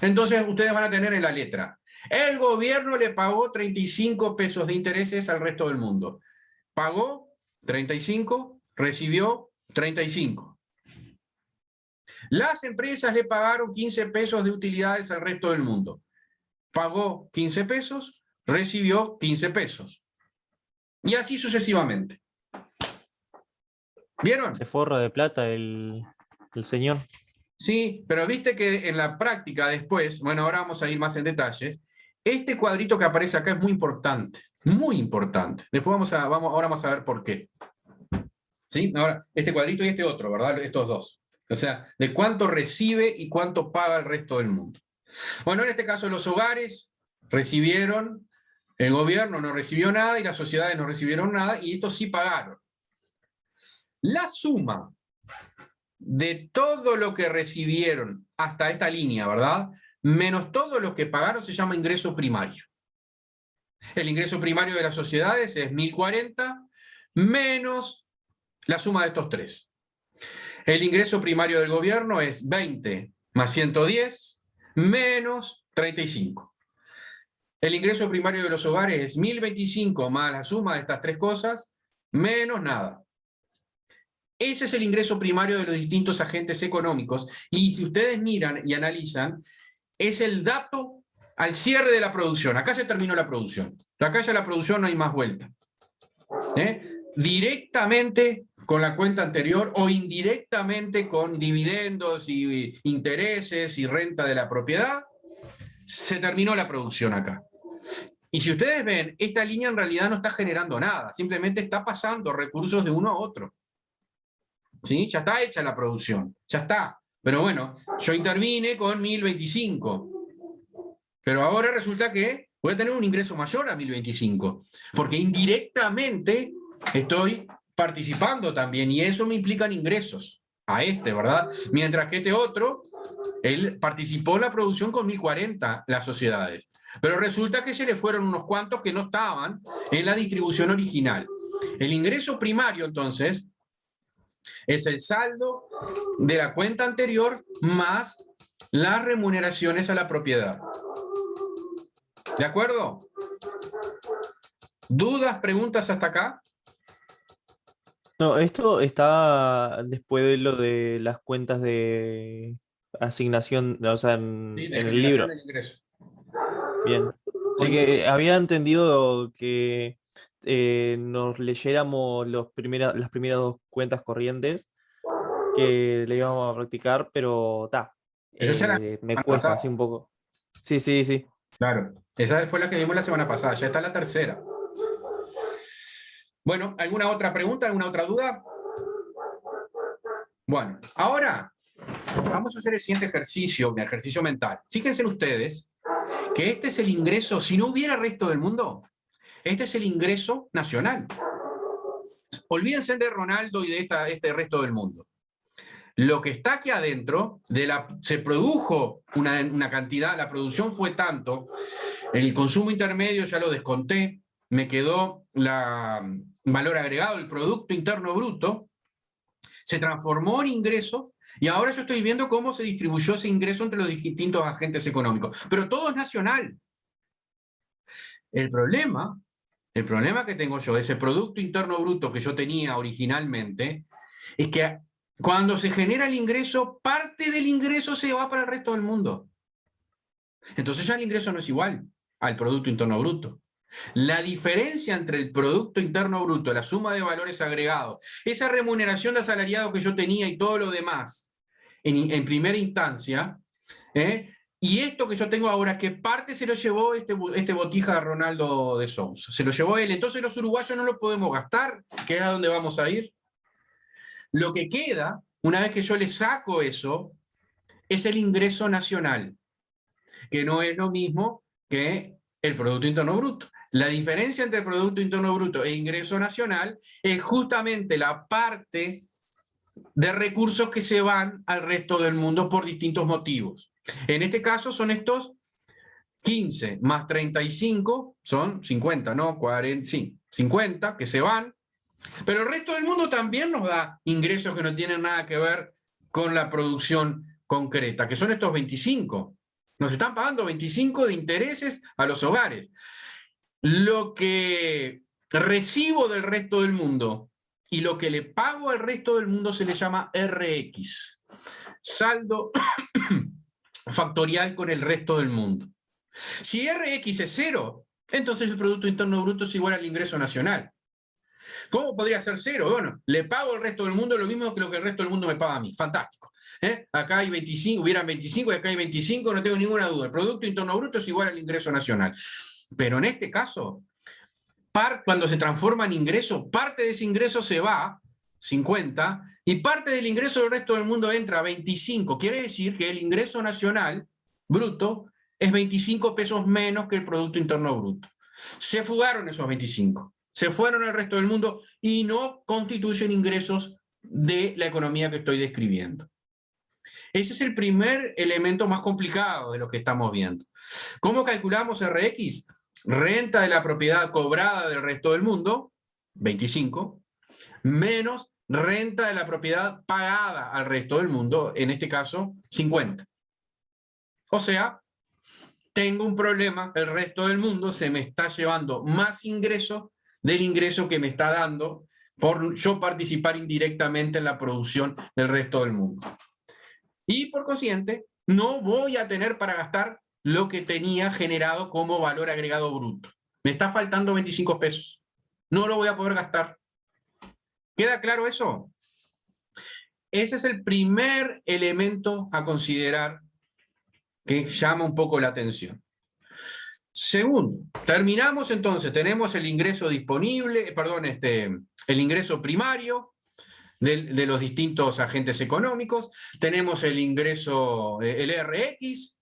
[SPEAKER 1] Entonces ustedes van a tener en la letra: el gobierno le pagó 35 pesos de intereses al resto del mundo. Pagó 35, recibió 35. Las empresas le pagaron 15 pesos de utilidades al resto del mundo. Pagó 15 pesos, recibió 15 pesos. Y así sucesivamente. ¿Vieron?
[SPEAKER 2] Se forra de plata el señor.
[SPEAKER 1] Sí, pero viste que en la práctica después, bueno, ahora vamos a ir más en detalles, este cuadrito que aparece acá es muy importante, muy importante. Después ahora vamos a ver por qué. ¿Sí? Ahora, este cuadrito y este otro, ¿verdad? Estos dos. O sea, de cuánto recibe y cuánto paga el resto del mundo. Bueno, en este caso los hogares recibieron, el gobierno no recibió nada y las sociedades no recibieron nada y estos sí pagaron. La suma de todo lo que recibieron hasta esta línea, ¿verdad? Menos todo lo que pagaron se llama ingreso primario. El ingreso primario de las sociedades es 1040 menos la suma de estos tres. El ingreso primario del gobierno es 20 más 110 menos 35. El ingreso primario de los hogares es 1025 más la suma de estas tres cosas menos nada. Ese es el ingreso primario de los distintos agentes económicos y si ustedes miran y analizan, es el dato al cierre de la producción. Acá se terminó la producción. Acá ya la producción no hay más vuelta. Directamente con la cuenta anterior o indirectamente con dividendos y intereses y renta de la propiedad, se terminó la producción acá. Y si ustedes ven, esta línea en realidad no está generando nada, simplemente está pasando recursos de uno a otro. ¿Sí? Ya está hecha la producción, ya está. Pero bueno, yo intervine con 1025. Pero ahora resulta que voy a tener un ingreso mayor a 1025, porque indirectamente estoy participando también, y eso me implican ingresos a ¿verdad? Mientras que este otro, él participó en la producción con 1040, las sociedades. Pero resulta que se le fueron unos cuantos que no estaban en la distribución original. El ingreso primario, entonces, es el saldo de la cuenta anterior más las remuneraciones a la propiedad. ¿De acuerdo? ¿Dudas, preguntas hasta acá?
[SPEAKER 2] No, esto está después de lo de las cuentas de asignación, o sea,
[SPEAKER 1] Sí, de
[SPEAKER 2] en el
[SPEAKER 1] generación
[SPEAKER 2] libro.
[SPEAKER 1] del ingreso.
[SPEAKER 2] Bien.
[SPEAKER 1] Sí.
[SPEAKER 2] Porque había entendido que nos leyéramos las primeras dos cuentas corrientes que le íbamos a practicar, pero
[SPEAKER 1] Esa es la
[SPEAKER 2] me
[SPEAKER 1] semana
[SPEAKER 2] cuesta
[SPEAKER 1] pasada.
[SPEAKER 2] así un poco. Sí, sí, sí.
[SPEAKER 1] Claro. Esa fue la que vimos la semana pasada. Ya está la tercera. Bueno, ¿alguna otra pregunta? ¿Alguna otra duda? Bueno, ahora vamos a hacer el siguiente ejercicio, mi ejercicio mental. Fíjense ustedes que este es el ingreso, si no hubiera resto del mundo, este es el ingreso nacional. Olvídense de Ronaldo y de este resto del mundo. Lo que está aquí adentro, se produjo una cantidad, la producción fue tanto, el consumo intermedio ya lo desconté, me quedó el valor agregado, el Producto Interno Bruto, se transformó en ingreso y ahora yo estoy viendo cómo se distribuyó ese ingreso entre los distintos agentes económicos. Pero todo es nacional. El problema, el problema que tengo yo, ese Producto Interno Bruto que yo tenía originalmente, es que cuando se genera el ingreso, parte del ingreso se va para el resto del mundo. Entonces ya el ingreso no es igual al Producto Interno Bruto. La diferencia entre el Producto Interno Bruto, la suma de valores agregados, esa remuneración de asalariado que yo tenía y todo lo demás en primera instancia, y esto que yo tengo ahora, es que parte se lo llevó este botija de Ronaldo de Sousa, se lo llevó él, entonces los uruguayos no lo podemos gastar, que es a donde vamos a ir. Lo que queda, una vez que yo le saco eso, es el ingreso nacional, que no es lo mismo que el Producto Interno Bruto. La diferencia entre Producto Interno Bruto e ingreso nacional es justamente la parte de recursos que se van al resto del mundo por distintos motivos. En este caso son estos 15 más 35, son 50, ¿no? 40, sí, 50 que se van, pero el resto del mundo también nos da ingresos que no tienen nada que ver con la producción concreta, que son estos 25. Nos están pagando 25 de intereses a los hogares. Lo que recibo del resto del mundo y lo que le pago al resto del mundo se le llama RX, saldo factorial con el resto del mundo. Si RX es 0, entonces el Producto Interno Bruto es igual al ingreso nacional. ¿Cómo podría ser 0? Bueno, le pago al resto del mundo lo mismo que lo que el resto del mundo me paga a mí. Fantástico. Acá hay 25, hubieran 25 y acá hay 25, no tengo ninguna duda. El Producto Interno Bruto es igual al ingreso nacional. Pero en este caso, cuando se transforma en ingreso, parte de ese ingreso se va, 50, y parte del ingreso del resto del mundo entra, 25. Quiere decir que el ingreso nacional bruto es 25 pesos menos que el Producto Interno Bruto. Se fugaron esos 25, se fueron al resto del mundo y no constituyen ingresos de la economía que estoy describiendo. Ese es el primer elemento más complicado de lo que estamos viendo. ¿Cómo calculamos RX? Renta de la propiedad cobrada del resto del mundo, 25, menos renta de la propiedad pagada al resto del mundo, en este caso, 50. O sea, tengo un problema, el resto del mundo se me está llevando más ingreso del ingreso que me está dando por yo participar indirectamente en la producción del resto del mundo. Y por consiguiente, no voy a tener para gastar lo que tenía generado como valor agregado bruto. Me está faltando 25 pesos. No lo voy a poder gastar. ¿Queda claro eso? Ese es el primer elemento a considerar que llama un poco la atención. Segundo, terminamos entonces, tenemos el ingreso disponible, perdón, el ingreso primario de los distintos agentes económicos, tenemos el ingreso, el RX,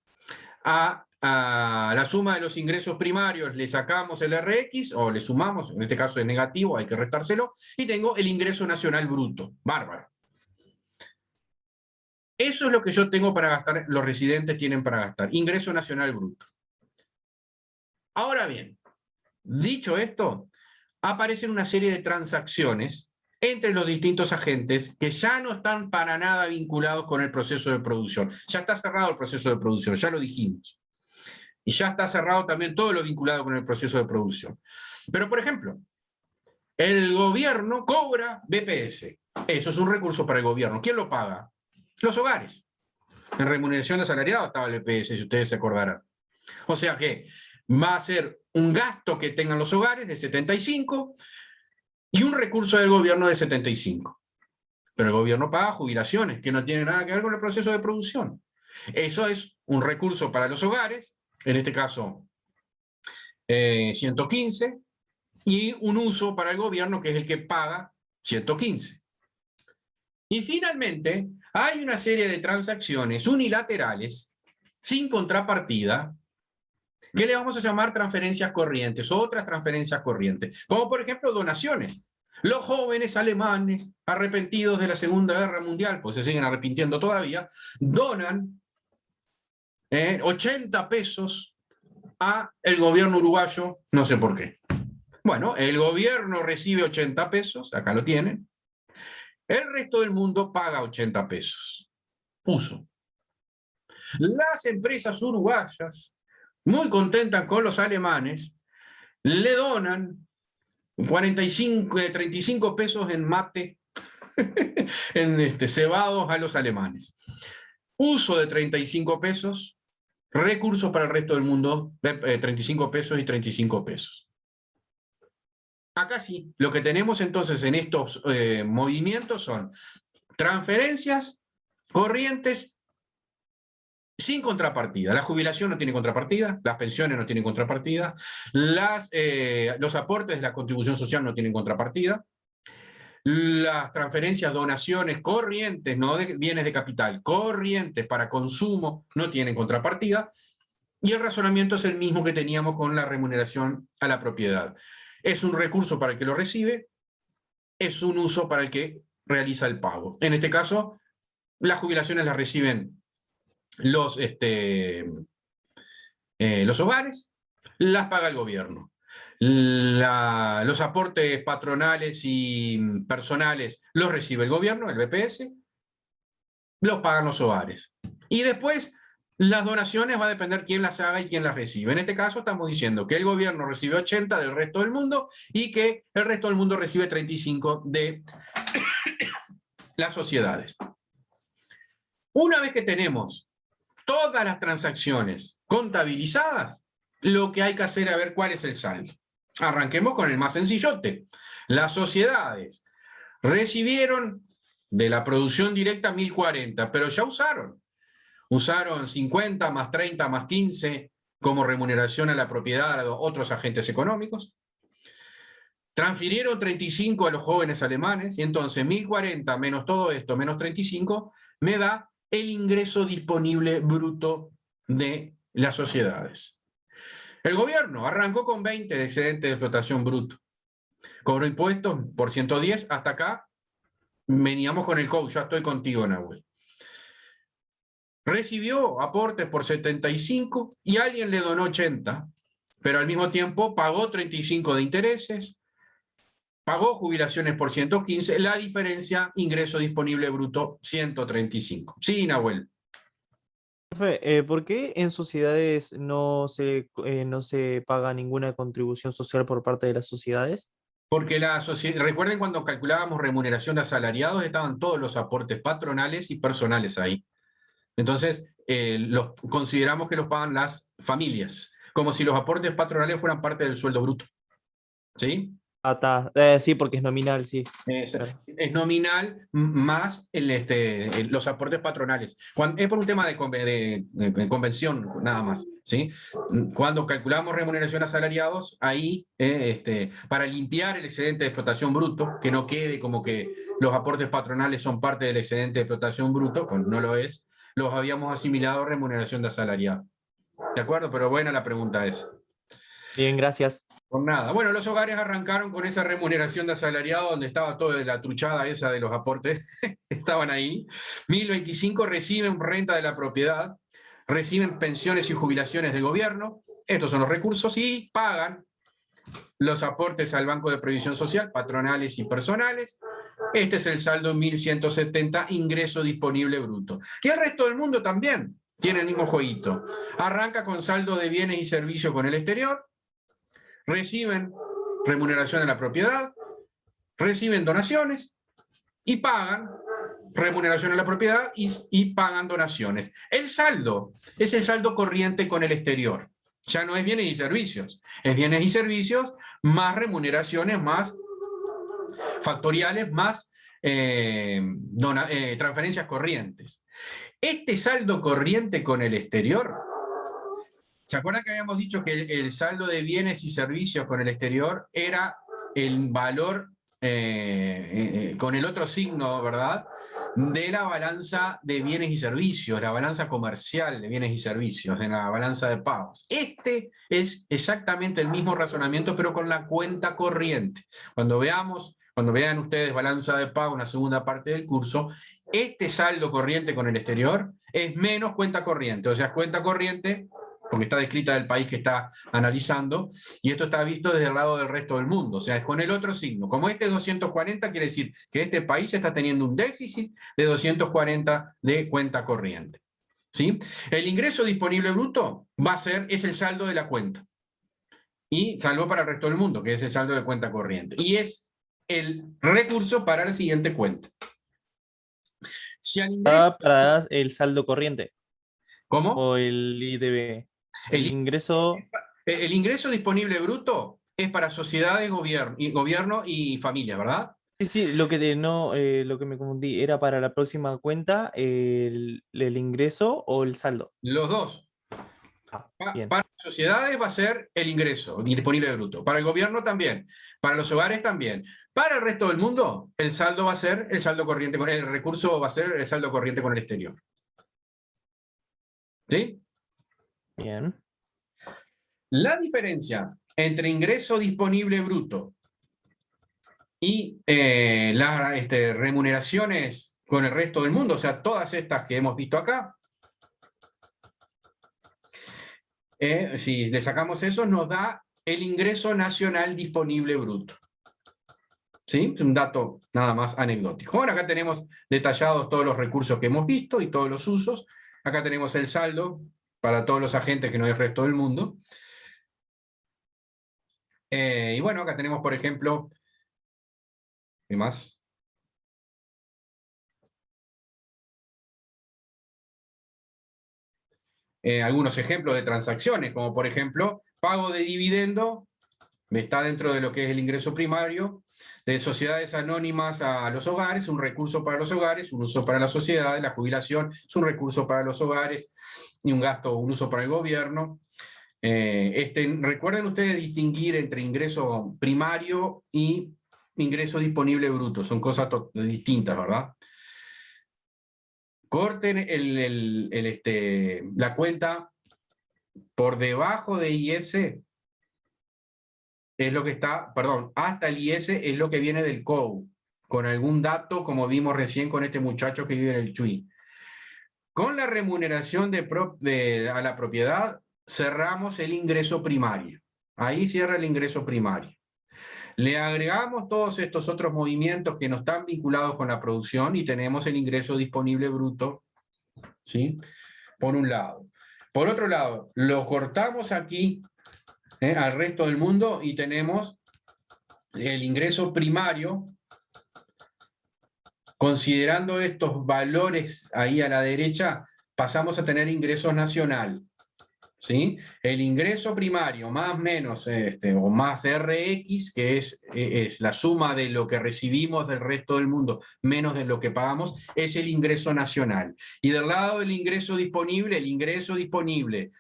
[SPEAKER 1] a la suma de los ingresos primarios le sacamos el RX, o le sumamos, en este caso es negativo, hay que restárselo, y tengo el ingreso nacional bruto. Bárbaro. Eso es lo que yo tengo para gastar, los residentes tienen para gastar, ingreso nacional bruto. Ahora bien, dicho esto, aparecen una serie de transacciones entre los distintos agentes que ya no están para nada vinculados con el proceso de producción. Ya está cerrado el proceso de producción, ya lo dijimos. Y ya está cerrado también todo lo vinculado con el proceso de producción. Pero, por ejemplo, el gobierno cobra BPS. Eso es un recurso para el gobierno. ¿Quién lo paga? Los hogares. En remuneración de asalariado estaba el BPS, si ustedes se acordarán. O sea que va a ser un gasto que tengan los hogares de 75 y un recurso del gobierno de 75. Pero el gobierno paga jubilaciones, que no tienen nada que ver con el proceso de producción. Eso es un recurso para los hogares, en este caso 115, y un uso para el gobierno que es el que paga 115. Y finalmente, hay una serie de transacciones unilaterales, sin contrapartida, que le vamos a llamar transferencias corrientes, o otras transferencias corrientes, como por ejemplo donaciones. Los jóvenes alemanes arrepentidos de la Segunda Guerra Mundial, pues se siguen arrepintiendo todavía, donan 80 pesos a el gobierno uruguayo, no sé por qué. Bueno, el gobierno recibe 80 pesos, acá lo tienen, el resto del mundo paga 80 pesos. Uso. Las empresas uruguayas, muy contentas con los alemanes, le donan 35 pesos en mate, en cebados a los alemanes. Uso de 35 pesos, recursos para el resto del mundo, 35 pesos y 35 pesos. Acá sí, lo que tenemos entonces en estos movimientos son transferencias corrientes sin contrapartida. La jubilación no tiene contrapartida, las pensiones no tienen contrapartida, los aportes de la contribución social no tienen contrapartida, las transferencias, donaciones corrientes, no de bienes de capital, corrientes para consumo, no tienen contrapartida, y el razonamiento es el mismo que teníamos con la remuneración a la propiedad. Es un recurso para el que lo recibe, es un uso para el que realiza el pago. En este caso, las jubilaciones las reciben los hogares, las paga el gobierno. Los aportes patronales y personales los recibe el gobierno, el BPS, los pagan los hogares. Y después, las donaciones va a depender quién las haga y quién las recibe. En este caso estamos diciendo que el gobierno recibe 80 del resto del mundo y que el resto del mundo recibe 35 de las sociedades. Una vez que tenemos todas las transacciones contabilizadas, lo que hay que hacer es ver cuál es el saldo. Arranquemos con el más sencillote. Las sociedades recibieron de la producción directa 1040, pero ya usaron. Usaron 50 más 30 más 15 como remuneración a la propiedad a otros agentes económicos. Transfirieron 35 a los jóvenes alemanes y entonces 1040 menos todo esto, menos 35, me da el ingreso disponible bruto de las sociedades. El gobierno arrancó con 20 de excedente de explotación bruto. Cobró impuestos por 110, hasta acá veníamos con el COU, ya estoy contigo, Nahuel. Recibió aportes por 75 y alguien le donó 80, pero al mismo tiempo pagó 35 de intereses, pagó jubilaciones por 115, la diferencia, ingreso disponible bruto, 135. Sí, Nahuel.
[SPEAKER 2] Profe, ¿por qué en sociedades no se paga ninguna contribución social por parte de las sociedades?
[SPEAKER 1] Porque recuerden cuando calculábamos remuneración de asalariados, estaban todos los aportes patronales y personales ahí. Entonces, consideramos que los pagan las familias, como si los aportes patronales fueran parte del sueldo bruto. ¿Sí?
[SPEAKER 2] Sí, porque es nominal, sí. Claro.
[SPEAKER 1] Es nominal más los aportes patronales. Es por un tema de convención, nada más. ¿Sí? Cuando calculamos remuneración a asalariados, ahí, para limpiar el excedente de explotación bruto, que no quede como que los aportes patronales son parte del excedente de explotación bruto, pues no lo es, los habíamos asimilado a remuneración de asalariado. ¿De acuerdo? Pero buena la pregunta esa.
[SPEAKER 2] Bien, gracias.
[SPEAKER 1] Por nada. Bueno, los hogares arrancaron con esa remuneración de asalariado donde estaba toda la truchada esa de los aportes. Estaban ahí. 1025 reciben renta de la propiedad, reciben pensiones y jubilaciones del gobierno. Estos son los recursos y pagan los aportes al Banco de Previsión Social, patronales y personales. Este es el saldo 1170, ingreso disponible bruto. Y el resto del mundo también tiene el mismo jueguito. Arranca con saldo de bienes y servicios con el exterior, reciben remuneración de la propiedad, reciben donaciones y pagan remuneración de la propiedad y pagan donaciones. El saldo es el saldo corriente con el exterior. Ya no es bienes y servicios, es bienes y servicios más remuneraciones, más factoriales, más transferencias corrientes. Este saldo corriente con el exterior, ¿se acuerdan que habíamos dicho que el saldo de bienes y servicios con el exterior era el valor con el otro signo, ¿verdad?, de la balanza de bienes y servicios, la balanza comercial de bienes y servicios, en la balanza de pagos? Este es exactamente el mismo razonamiento, pero con la cuenta corriente. Cuando vean ustedes balanza de pago en la segunda parte del curso, este saldo corriente con el exterior es menos cuenta corriente, o sea, cuenta corriente porque está descrita del país que está analizando, y esto está visto desde el lado del resto del mundo, o sea, es con el otro signo. Como este es 240, quiere decir que este país está teniendo un déficit de 240 de cuenta corriente. ¿Sí? El ingreso disponible bruto es el saldo de la cuenta. y salvo para el resto del mundo, que es el saldo de cuenta corriente. Y es el recurso para la siguiente cuenta. Si al ingreso,
[SPEAKER 2] Para el saldo corriente
[SPEAKER 1] ¿cómo?
[SPEAKER 2] o el IDB. El
[SPEAKER 1] El,
[SPEAKER 2] ingreso.
[SPEAKER 1] el ingreso disponible bruto es para sociedades, gobierno y familia, ¿verdad?
[SPEAKER 2] Sí, sí, lo que no, lo que me confundí era para la próxima cuenta el ingreso o el saldo.
[SPEAKER 1] Los dos.
[SPEAKER 2] Ah, bien,
[SPEAKER 1] Para sociedades va a ser el ingreso disponible bruto. Para el gobierno también. Para los hogares también. Para el resto del mundo, el saldo va a ser el saldo corriente, el recurso va a ser el saldo corriente con el exterior. ¿Sí?
[SPEAKER 2] bien.
[SPEAKER 1] La diferencia entre ingreso disponible bruto y las remuneraciones con el resto del mundo, o sea, todas estas que hemos visto acá, si le sacamos eso, nos da el ingreso nacional disponible bruto. ¿Sí? Es un dato nada más anecdótico. Bueno, acá tenemos detallados todos los recursos que hemos visto y todos los usos. Acá tenemos el saldo para todos los agentes que no es el resto del mundo. Y bueno, acá tenemos, por ejemplo, ¿qué más? Algunos ejemplos de transacciones, como por ejemplo, pago de dividendo, está dentro de lo que es el ingreso primario, de sociedades anónimas a los hogares, un recurso para los hogares, un uso para las sociedades, la jubilación es un recurso para los hogares y un gasto, un uso para el gobierno. Recuerden ustedes distinguir entre ingreso primario y ingreso disponible bruto, son cosas distintas, ¿verdad? Corten la cuenta por debajo de IS, es lo que está, perdón, hasta el IS es lo que viene del COU, con algún dato, como vimos recién con este muchacho que vive en el Chuy. Con la remuneración a la propiedad, cerramos el ingreso primario. Ahí cierra el ingreso primario. Le agregamos todos estos otros movimientos que no están vinculados con la producción y tenemos el ingreso disponible bruto, ¿sí? Por un lado. Por otro lado, lo cortamos aquí al resto del mundo y tenemos el ingreso primario, considerando estos valores ahí a la derecha, pasamos a tener ingreso nacional. ¿Sí? El ingreso primario más menos o más RX, que es la suma de lo que recibimos del resto del mundo menos de lo que pagamos, es el ingreso nacional. Y del lado del ingreso disponible, el ingreso disponible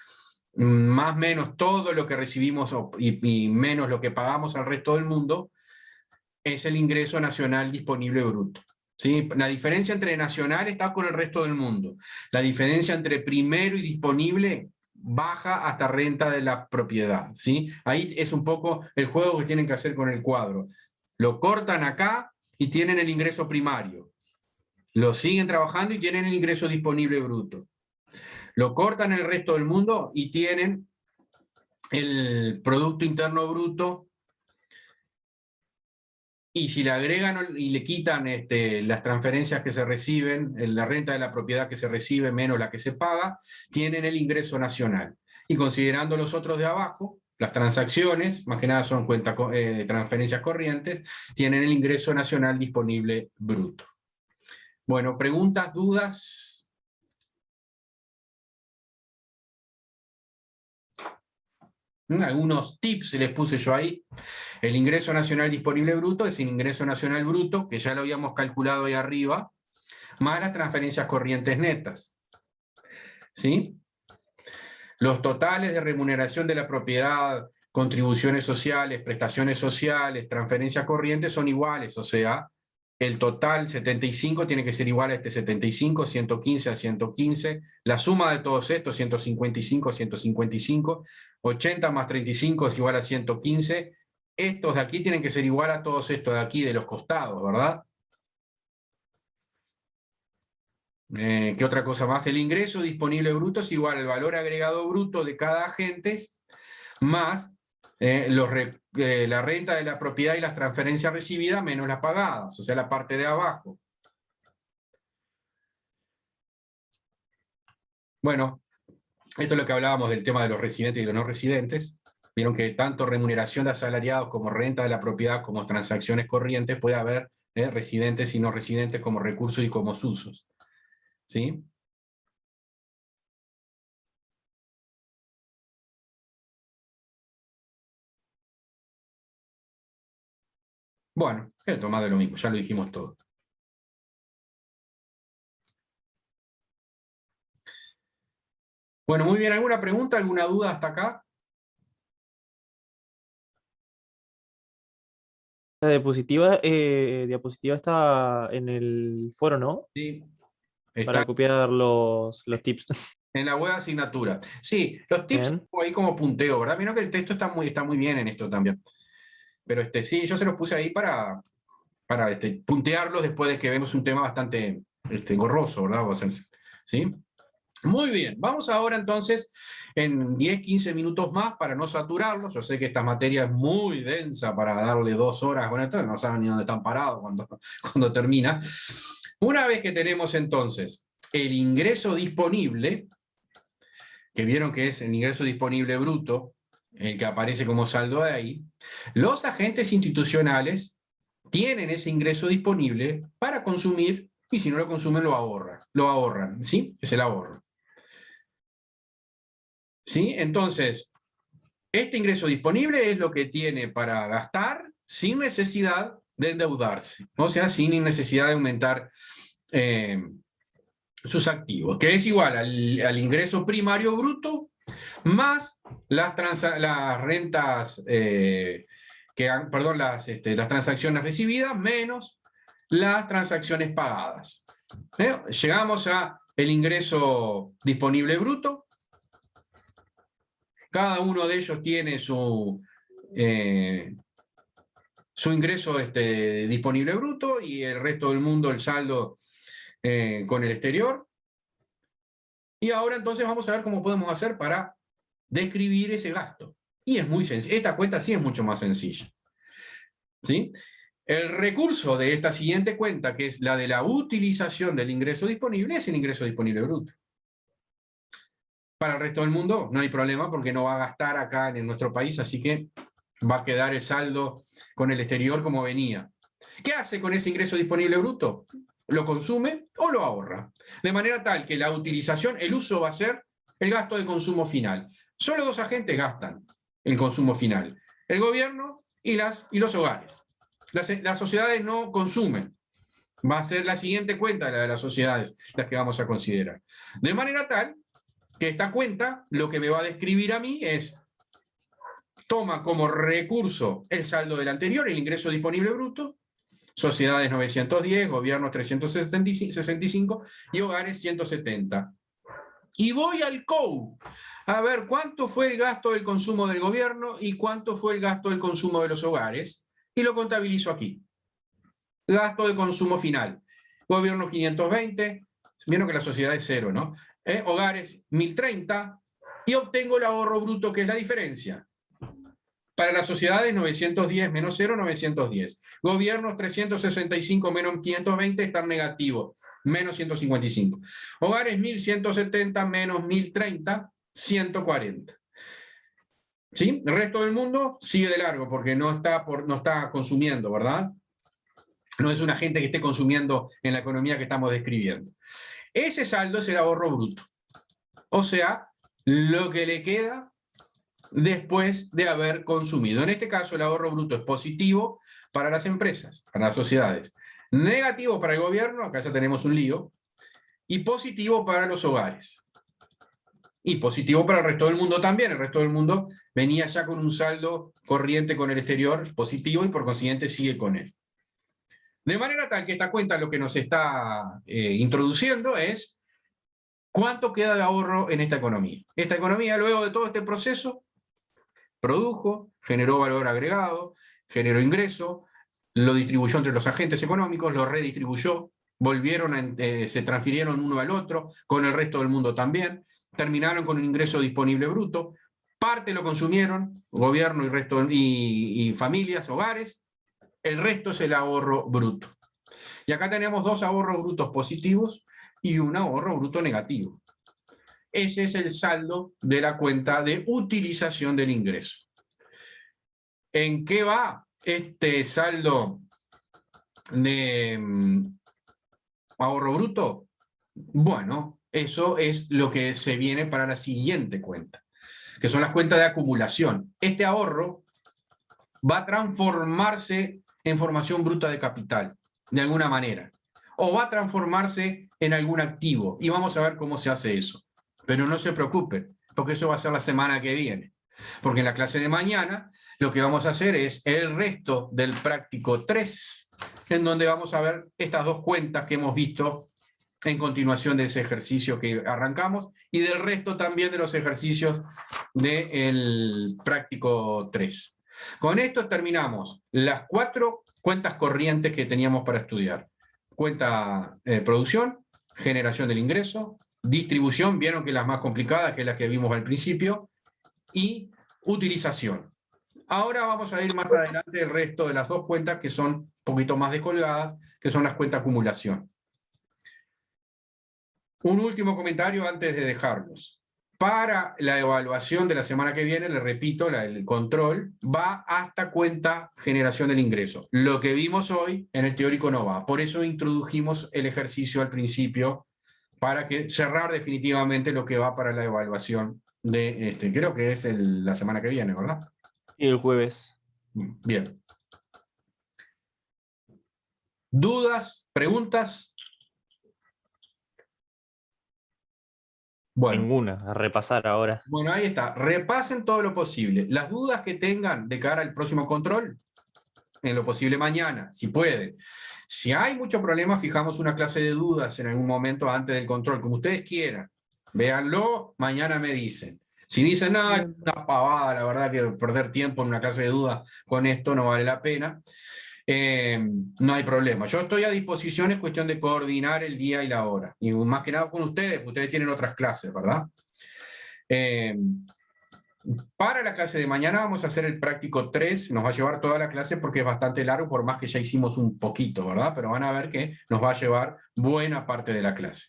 [SPEAKER 1] más menos todo lo que recibimos y menos lo que pagamos al resto del mundo, es el ingreso nacional disponible bruto. ¿Sí? La diferencia entre nacional está con el resto del mundo. La diferencia entre primero y disponible baja hasta renta de la propiedad. ¿Sí? Ahí es un poco el juego que tienen que hacer con el cuadro. Lo cortan acá y tienen el ingreso primario. Lo siguen trabajando y tienen el ingreso disponible bruto. Lo cortan el resto del mundo y tienen el Producto Interno Bruto. Y si le agregan y le quitan las transferencias que se reciben, la renta de la propiedad que se recibe menos la que se paga, tienen el ingreso nacional. Y considerando los otros de abajo, las transacciones, más que nada son transferencias corrientes, tienen el ingreso nacional disponible bruto. Bueno, preguntas, dudas. Algunos tips les puse yo ahí. El ingreso nacional disponible bruto es el ingreso nacional bruto, que ya lo habíamos calculado ahí arriba, más las transferencias corrientes netas. ¿Sí? Los totales de remuneración de la propiedad, contribuciones sociales, prestaciones sociales, transferencias corrientes son iguales, o sea, el total 75 tiene que ser igual a este 75, 115 a 115, la suma de todos estos 155 a 155, 80 más 35 es igual a 115, estos de aquí tienen que ser igual a todos estos de aquí de los costados, ¿verdad? ¿Qué otra cosa más? El ingreso disponible bruto es igual al valor agregado bruto de cada agente más la renta de la propiedad y las transferencias recibidas menos las pagadas, o sea, la parte de abajo. Bueno, esto es lo que hablábamos del tema de los residentes y los no residentes. Vieron que tanto remuneración de asalariados como renta de la propiedad como transacciones corrientes puede haber residentes y no residentes como recursos y como usos. ¿Sí? Bueno, esto más de lo mismo, ya lo dijimos todo. Bueno, muy bien, ¿alguna pregunta, alguna duda hasta acá?
[SPEAKER 2] La diapositiva está en el foro, ¿no?
[SPEAKER 1] Sí,
[SPEAKER 2] Para
[SPEAKER 1] está
[SPEAKER 2] copiar los tips.
[SPEAKER 1] en la web asignatura. Sí, los tips
[SPEAKER 2] Bien.
[SPEAKER 1] ahí como punteo, ¿verdad? Mira que el texto está muy bien en esto también. Pero sí, yo se los puse ahí para puntearlos después de que vemos un tema bastante engorroso, ¿verdad? ¿Sí? Muy bien, vamos ahora entonces en 10, 15 minutos más para no saturarlos. Yo sé que esta materia es muy densa para darle 2 horas, bueno, entonces no saben ni dónde están parados cuando termina. Una vez que tenemos entonces el ingreso disponible, que vieron que es el ingreso disponible bruto, el que aparece como saldo de ahí, los agentes institucionales tienen ese ingreso disponible para consumir y si no lo consumen lo ahorran, ¿sí? Es el ahorro. ¿Sí? Entonces, este ingreso disponible es lo que tiene para gastar sin necesidad de endeudarse, o sea, sin necesidad de aumentar sus activos, que es igual al ingreso primario bruto más las rentas, perdón, las transacciones recibidas menos las transacciones pagadas. Llegamos a el ingreso disponible bruto. Cada uno de ellos tiene su ingreso disponible bruto y el resto del mundo el saldo con el exterior. Y ahora entonces vamos a ver cómo podemos hacer para describir ese gasto. Y es muy sencillo. Esta cuenta sí es mucho más sencilla. ¿Sí? El recurso de esta siguiente cuenta, que es la de la utilización del ingreso disponible, es el ingreso disponible bruto. Para el resto del mundo no hay problema porque no va a gastar acá en nuestro país, así que va a quedar el saldo con el exterior como venía. ¿Qué hace con ese ingreso disponible bruto? ¿Lo consume o lo ahorra? De manera tal que la utilización, el uso va a ser el gasto de consumo final. Solo dos agentes gastan el consumo final, el gobierno y los hogares. Las sociedades no consumen. Va a ser la siguiente cuenta, la de las sociedades, las que vamos a considerar. De manera tal que esta cuenta lo que me va a describir a mí es, toma como recurso el saldo del anterior, el ingreso disponible bruto, sociedades 910, gobiernos 365 y hogares 170. Y voy al COU a ver cuánto fue el gasto del consumo del gobierno y cuánto fue el gasto del consumo de los hogares, y lo contabilizo aquí. Gasto de consumo final. Gobierno 520, vieron que la sociedad es cero, ¿no? Hogares 1030, y obtengo el ahorro bruto, que es la diferencia. Para las sociedades 910 menos 0, 910. Gobiernos 365 menos 520 están negativos, menos 155. Hogares 1170 menos 1030, 140. ¿Sí? El resto del mundo sigue de largo porque no está consumiendo, ¿verdad? No es una gente que esté consumiendo en la economía que estamos describiendo. Ese saldo es el ahorro bruto. O sea, lo que le queda después de haber consumido. En este caso, el ahorro bruto es positivo para las empresas, para las sociedades. Negativo para el gobierno, acá ya tenemos un lío. Y positivo para los hogares. Y positivo para el resto del mundo también. El resto del mundo venía ya con un saldo corriente con el exterior positivo y por consiguiente sigue con él. De manera tal que esta cuenta lo que nos está introduciendo es cuánto queda de ahorro en esta economía. Esta economía, luego de todo este proceso, produjo, generó valor agregado, generó ingreso, lo distribuyó entre los agentes económicos, lo redistribuyó, se transfirieron uno al otro, con el resto del mundo también, terminaron con un ingreso disponible bruto, parte lo consumieron, gobierno y familias, hogares, el resto es el ahorro bruto. Y acá tenemos dos ahorros brutos positivos y un ahorro bruto negativo. Ese es el saldo de la cuenta de utilización del ingreso. ¿En qué va este saldo de ahorro bruto? Bueno, eso es lo que se viene para la siguiente cuenta, que son las cuentas de acumulación. Este ahorro va a transformarse en formación bruta de capital, de alguna manera, o va a transformarse en algún activo, y vamos a ver cómo se hace eso. Pero no se preocupen, porque eso va a ser la semana que viene, porque en la clase de mañana lo que vamos a hacer es el resto del práctico 3, en donde vamos a ver estas dos cuentas que hemos visto en continuación de ese ejercicio que arrancamos y del resto también de los ejercicios del práctico 3. Con esto terminamos las 4 cuentas corrientes que teníamos para estudiar. Cuenta producción, generación del ingreso, distribución, vieron que es la más complicada, que es la que vimos al principio, y utilización. Ahora vamos a ir más adelante el resto de las 2 cuentas que son un poquito más descolgadas, que son las cuentas acumulación. Un último comentario antes de dejarlos. Para la evaluación de la semana que viene, le repito, el control va hasta cuenta generación del ingreso. Lo que vimos hoy en el teórico no va. Por eso introdujimos el ejercicio al principio para cerrar definitivamente lo que va para la evaluación de creo que es la semana que viene, ¿verdad?
[SPEAKER 2] Y el jueves.
[SPEAKER 1] Bien. ¿Dudas? ¿Preguntas? Bueno.
[SPEAKER 2] Ninguna, a repasar ahora.
[SPEAKER 1] Bueno, ahí está. Repasen todo lo posible. Las dudas que tengan de cara al próximo control, en lo posible mañana, si pueden. Si hay mucho problema, fijamos una clase de dudas en algún momento antes del control, como ustedes quieran. Véanlo, mañana me dicen. Si dicen, no, es una pavada, la verdad que perder tiempo en una clase de dudas con esto no vale la pena, no hay problema. Yo estoy a disposición, es cuestión de coordinar el día y la hora. Y más que nada con ustedes, porque ustedes tienen otras clases, ¿verdad? Para la clase de mañana vamos a hacer el práctico 3, nos va a llevar toda la clase porque es bastante largo, por más que ya hicimos un poquito, ¿verdad? Pero van a ver que nos va a llevar buena parte de la clase,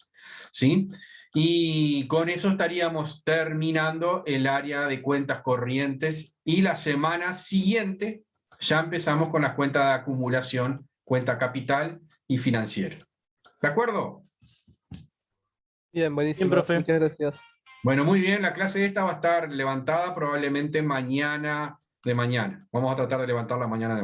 [SPEAKER 1] ¿sí? Y con eso estaríamos terminando el área de cuentas corrientes y la semana siguiente ya empezamos con las cuentas de acumulación, cuenta capital y financiera. ¿De acuerdo?
[SPEAKER 3] Bien, buenísimo.
[SPEAKER 2] Bien, profe.
[SPEAKER 3] Muchas gracias.
[SPEAKER 1] Bueno, muy bien, la clase esta va a estar levantada probablemente mañana de mañana. Vamos a tratar de levantarla mañana de mañana.